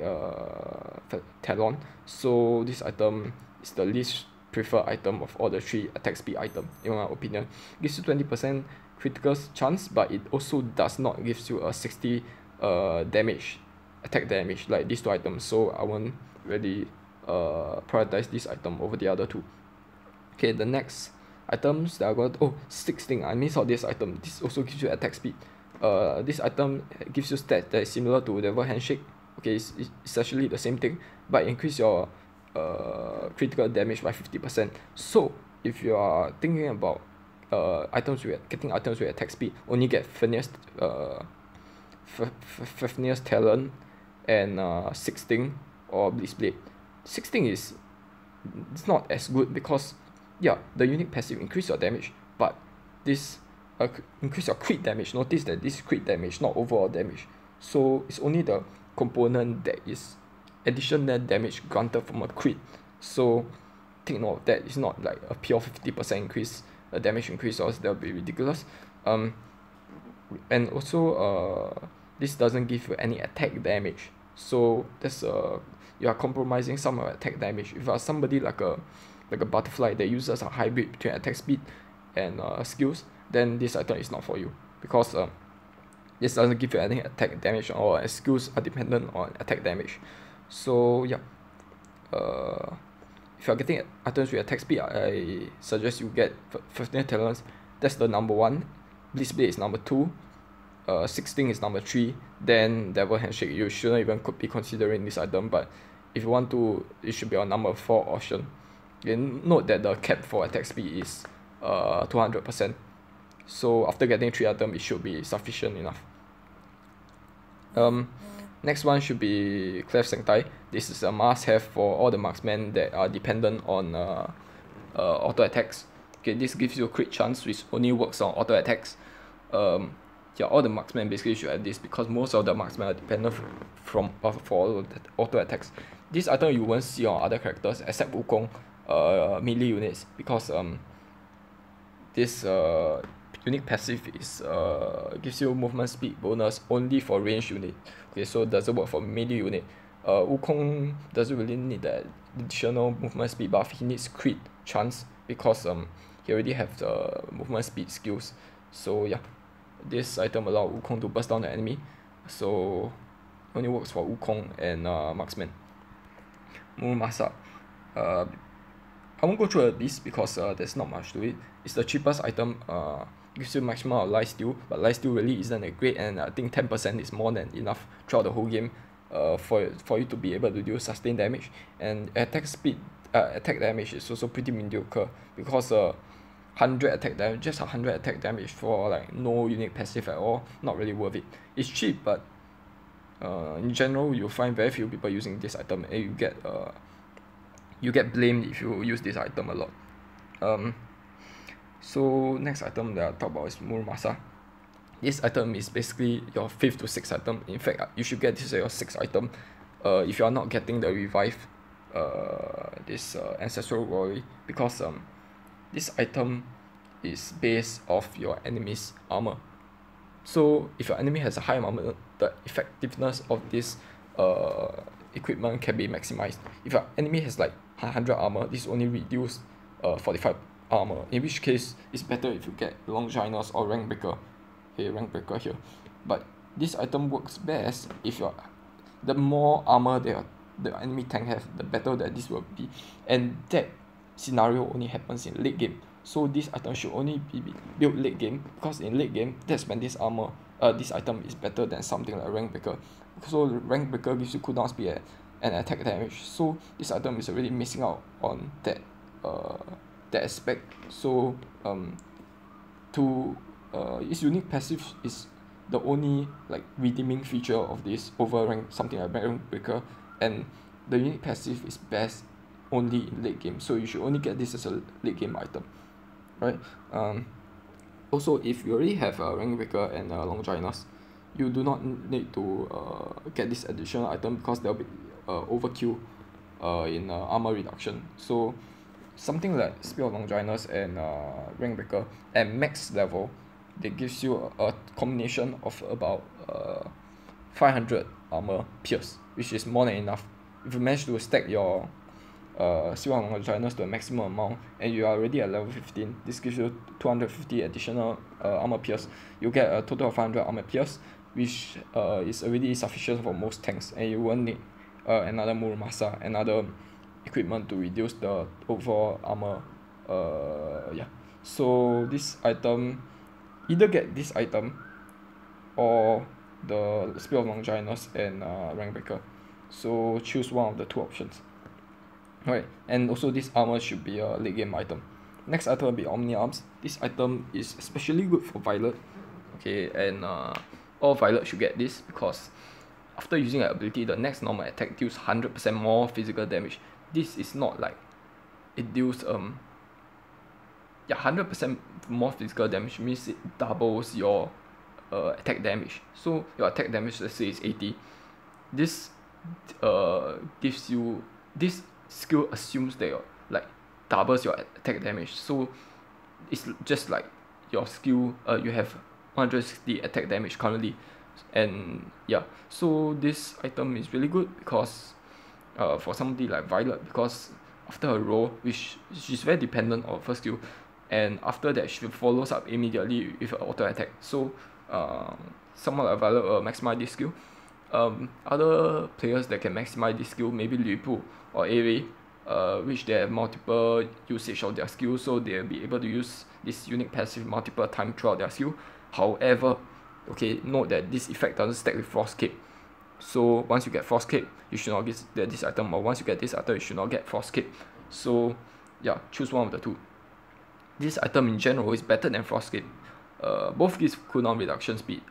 Talon. So this item is the least preferred item of all the 3 attack speed items, in my opinion. Gives you 20% critical chance, but it also does not give you a 60 attack damage like these 2 items. So I won't really prioritize this item over the other 2. Okay, the next items that I got, 6 thing, I missed out this item. This also gives you attack speed. This item gives you stats that is similar to Devil Handshake. Okay, it's essentially the same thing, but increase your critical damage by 50%. So if you are thinking about items with getting items with attack speed only get Fafnir's Talon and Sixting or Blitzblade. Sixting is it's not as good because yeah, the unique passive increase your damage, but this increase your crit damage. Notice that this crit damage, not overall damage. So it's only the component that is additional damage granted from a crit. So take note of that. It's not like a pure 50% increase, a damage increase, or else that would be ridiculous. And also this doesn't give you any attack damage. So that's you are compromising some of attack damage. If you are somebody like a butterfly that uses a hybrid between attack speed and skills, then this item is not for you, because this doesn't give you any attack damage, or skills are dependent on attack damage. So yeah, if you are getting items with attack speed, I suggest you get 15 talents. That's the number 1. Blitzblade is number 2. 16 is number 3. Then Devil Handshake, you shouldn't even be considering this item, but if you want to, it should be on number 4 option. Again, note that the cap for attack speed is 200%. So after getting 3 items, it should be sufficient enough. Next one should be Cleft Sentai. This is a must-have for all the marksmen that are dependent on auto attacks. Okay, this gives you a crit chance, which only works on auto attacks. Yeah, all the marksmen basically should have this, because most of the marksmen are dependent for auto attacks. This item you won't see on other characters except Wukong melee units, because this unique passive is gives you movement speed bonus only for ranged unit. Okay, so it doesn't work for melee unit. Wukong doesn't really need that additional movement speed buff. He needs crit chance because he already have the movement speed skills. So yeah, this item allows Wukong to burst down the enemy. So only works for Wukong and marksman. Muramasa. I won't go through this because there's not much to it. It's the cheapest item. Gives you maximum of lifesteal, but lifesteal really isn't that great, and I think 10% is more than enough throughout the whole game for you to be able to do sustained damage. And attack damage is also pretty mediocre, because 100 attack damage, just 100 attack damage for like no unique passive at all, not really worth it. It's cheap, but in general you'll find very few people using this item, and you get blamed if you use this item a lot. So next item that I'll talk about is Muramasa. This item is basically your 5th to 6th item. In fact, you should get this as your 6th item. If you are not getting the revive, this ancestral glory, because this item is based off your enemy's armor. So if your enemy has a high armor, the effectiveness of this equipment can be maximized. If your enemy has like 100 armor, this only reduce 45 armor, in which case it's better if you get Longinus or Rank Breaker. Okay, Rank Breaker here. But this item works best if the more armor the enemy tank have, the better that this will be. And that scenario only happens in late game. So this item should only be built late game, because in late game, that's when this item is better than something like Rank Breaker. So Rank Breaker gives you cooldown speed and attack damage. So this item is already missing out on that aspect. So its unique passive is the only like redeeming feature of this over something like Rank Breaker, and the unique passive is best only in late game. So you should only get this as a late game item, right? Also, if you already have a Rank Breaker and Longinus, you do not need to get this additional item, because there will be overkill in armor reduction. So something like Spear of Longinus and Rank Breaker at max level, they gives you a combination of about 500 armor pierce, which is more than enough. If you manage to stack your Spear of Longinus to a maximum amount, and you are already at level 15, this gives you 250 additional armor pierce. You get a total of 500 armor pierce, which is already sufficient for most tanks, and you won't need another Muramasa, another equipment to reduce the overall armor. Yeah, so this item, either get this item or the Spear of Longinus and Rank Breaker. So choose one of the two options. Right, and also this armor should be a late game item. Next item will be Omni Arms. This item is especially good for Violet. Okay, and all Violet should get this because after using that ability, the next normal attack deals 100% more physical damage. This is not like it deals 100% more physical damage means it doubles your attack damage. So your attack damage, let's say, is 80. This gives you, this skill assumes that your like doubles your attack damage. So it's just like your skill, you have 160 attack damage currently, and yeah, so this item is really good because for somebody like Violet, because after her roll, which she's very dependent on first skill, and after that she follows up immediately with an auto attack. So someone like Violet will maximize this skill. Other players that can maximize this skill, maybe Lu Bu or Aerie, which they have multiple usage of their skill, so they'll be able to use this unique passive multiple times throughout their skill. However, okay, note that this effect doesn't stack with Frost Cape. So once you get Frost Cape, you should not get this item, or once you get this item, you should not get Frost Cape. So yeah, choose one of the two. This item in general is better than Frost Cape. Both gives cooldown reduction speed,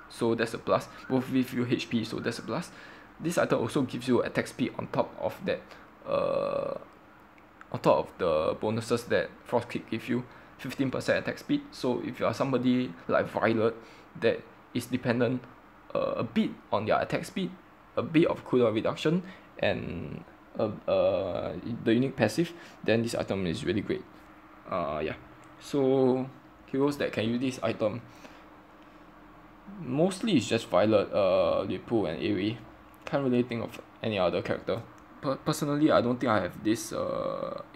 so that's a plus. Both give you HP, so that's a plus. This item also gives you attack speed on top of that, on top of the bonuses that Frost Cape give you. 15% attack speed. So if you are somebody like Violet that is dependent a bit on their attack speed, a bit of cooldown reduction, and the unique passive, then this item is really great. Yeah. So heroes that can use this item, mostly it's just Violet, Lu Bu, and Aerie. Can't really think of any other character. Personally, I don't think I have this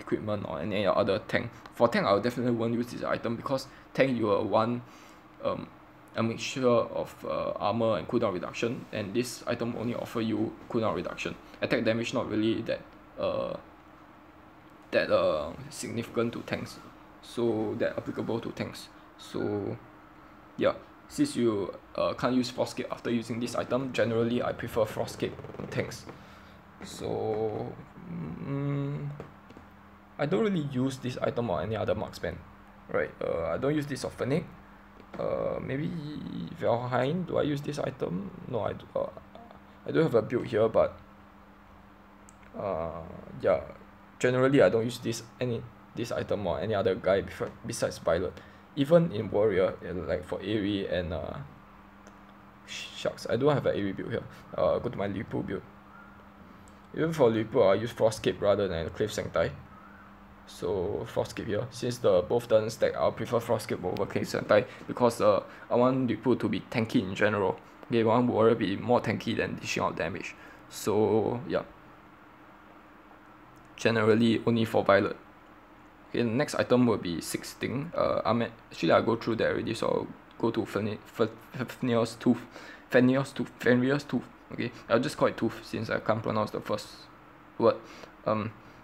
equipment or any other tank. For tank, I definitely won't use this item because tank you will want a mixture of armor and cooldown reduction, and this item only offer you cooldown reduction. Attack damage not really that significant to tanks, so that applicable to tanks. So yeah, since you can't use Frost Cape after using this item, generally I prefer Frost Cape on tanks. So I don't really use this item or any other marksman, right? I don't use this on Fennec. Maybe Valheim, do I use this item? No, I do have a build here, but yeah, generally I don't use this item or any other guy besides Violet. Even in Warrior, like for Aerie and shucks, I don't have an Aerie build here. Go to my Lu Bu build. Even for Lu Bu, I use Frost Cape rather than Cliff Sanctai. So Frost Cape here. Since the both doesn't stack, I'll prefer Frost Cape over Cliff Sanctai because I want Lu Bu to be tanky in general. Okay, I want Warrior to be more tanky than dishing out damage. So yeah, generally only for Violet. Okay, the next item will be Sixting. Actually I go through that already, so I'll go to Fenrir's Tooth. Okay, I'll just call it Tooth since I can't pronounce the first word.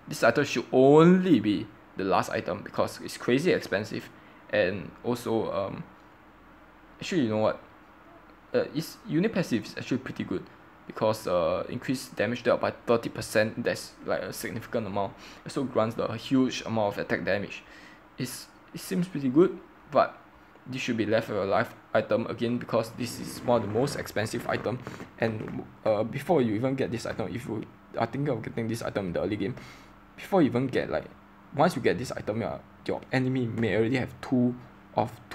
This item should only be the last item because it's crazy expensive, and also actually, you know what, its unit passive is actually pretty good because increased damage dealt by 30%, that's like a significant amount. It also grants the huge amount of attack damage. It seems pretty good, but this should be left as a life item again because this is one of the most expensive item, and before you even get this item, if you are thinking of getting this item in the early game, before you even get, like, once you get this item, your enemy may already have two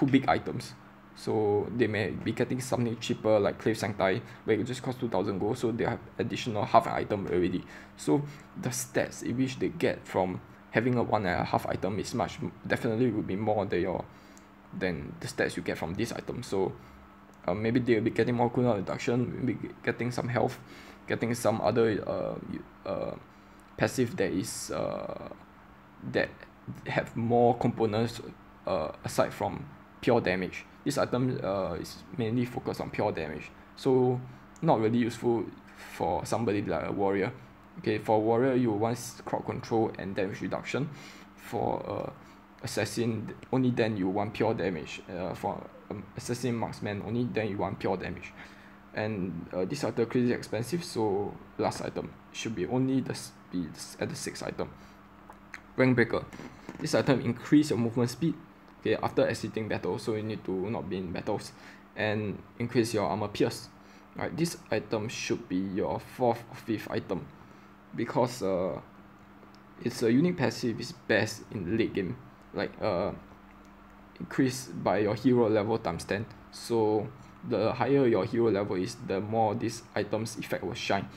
big items, so they may be getting something cheaper like Cliff Sanctai where it just costs 2000 gold, so they have additional half an item already. So the stats in which they get from having a 1.5 item is definitely will be more than the stats you get from this item. So maybe they'll be getting more cooldown reduction, maybe getting some health, getting some other passive that is that have more components aside from pure damage. This item is mainly focused on pure damage, so not really useful for somebody like a warrior. Okay, for warrior you want crowd control and damage reduction. For assassin, only then you want pure damage. For assassin marksman, only then you want pure damage. And this item crazy expensive, so last item should be only at the 6th item. Rank Breaker. This item increase your movement speed, okay, after exiting battle, so you need to not be in battles, and increase your armor pierce. Right, this item should be your 4th or 5th item, because it's a unique passive, is best in late game, like increased by your hero level times 10. So the higher your hero level is, the more this item's effect will shine.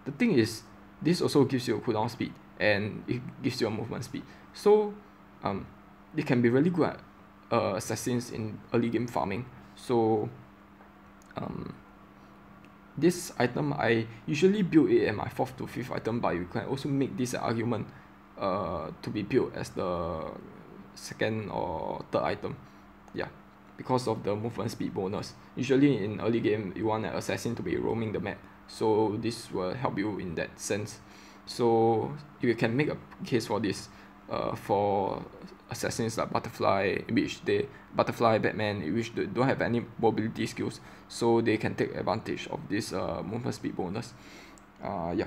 The thing is, this also gives you a cooldown speed, and it gives you a movement speed. So it can be really good at assassins in early game farming. So this item, I usually build it at my 4th to 5th item, but you can also make this an argument to be built as the 2nd or 3rd item. Yeah, because of the movement speed bonus. Usually in early game, you want an assassin to be roaming the map, so this will help you in that sense. So you can make a case for this for assassins like Butterfly, Batman, which they don't have any mobility skills, so they can take advantage of this movement speed bonus. Yeah,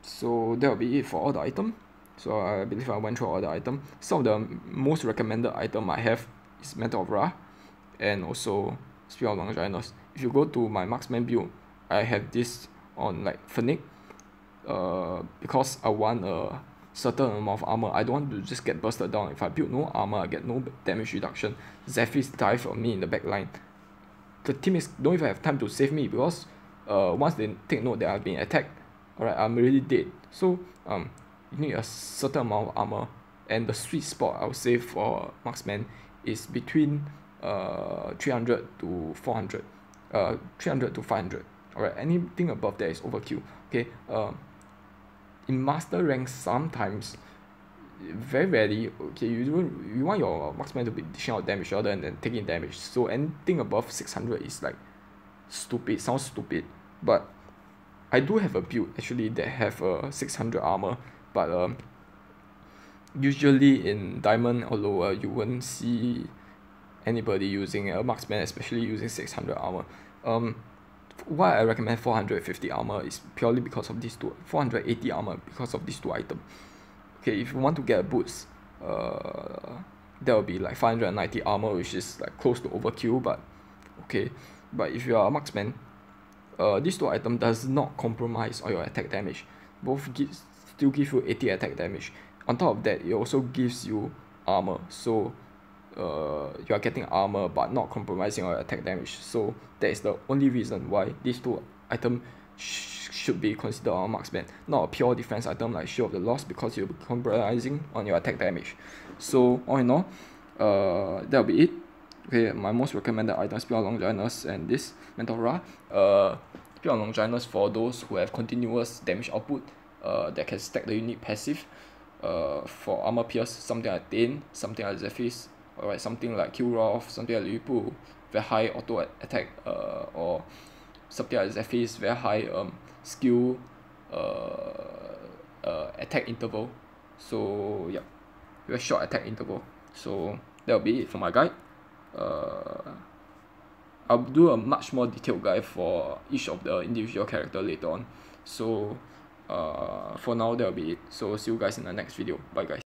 so that will be it for all the item. So I believe I went through all the item. Some of the most recommended item I have is Mantle of Ra, and also Spear of Longinus. If you go to my marksman build, I have this on like Fennec, because I want a certain amount of armor. I don't want to just get bursted down. If I build no armor, I get no damage reduction. Zephyrs die for me in the back line. The teammates don't even have time to save me, because once they take note that I've been attacked, alright, I'm already dead. So you need a certain amount of armor, and the sweet spot I would say for marksman is between 300 to 400, 300 to 500. Alright, anything above that is overkill. Okay, in master rank, sometimes, very rarely, okay, you want your marksman to be dishing out damage rather than taking damage. So anything above 600 is like stupid, sounds stupid. But I do have a build actually that have 600 armor, but usually in diamond or lower, you won't see anybody using a marksman, especially using 600 armor. Why I recommend 450 armor is purely because of these two. 480 armor because of these two items. Okay, if you want to get a boost, that will be like 590 armor, which is like close to overkill, but okay. But if you are a marksman, these two items does not compromise on your attack damage. Both still give you 80 attack damage. On top of that, it also gives you armor. So you are getting armor but not compromising on your attack damage. So that is the only reason why these two items should be considered a marksman, not a pure defense item like Shield of the Lost, because you'll be compromising on your attack damage. So all in all, that'll be it. Okay, my most recommended items, Spear of Longinus and this Mantle of Ra. Spear of Longinus for those who have continuous damage output, that can stack the unique passive. For armor pierce, something like Dane, something like Zephyrs, alright, something like Kilroth, something like Liu Bu, very high auto attack, or something like Zephyrs, very high skill attack interval. So yeah, very short attack interval. So that'll be it for my guide. I'll do a much more detailed guide for each of the individual character later on. So for now, that'll be it. So see you guys in the next video. Bye guys.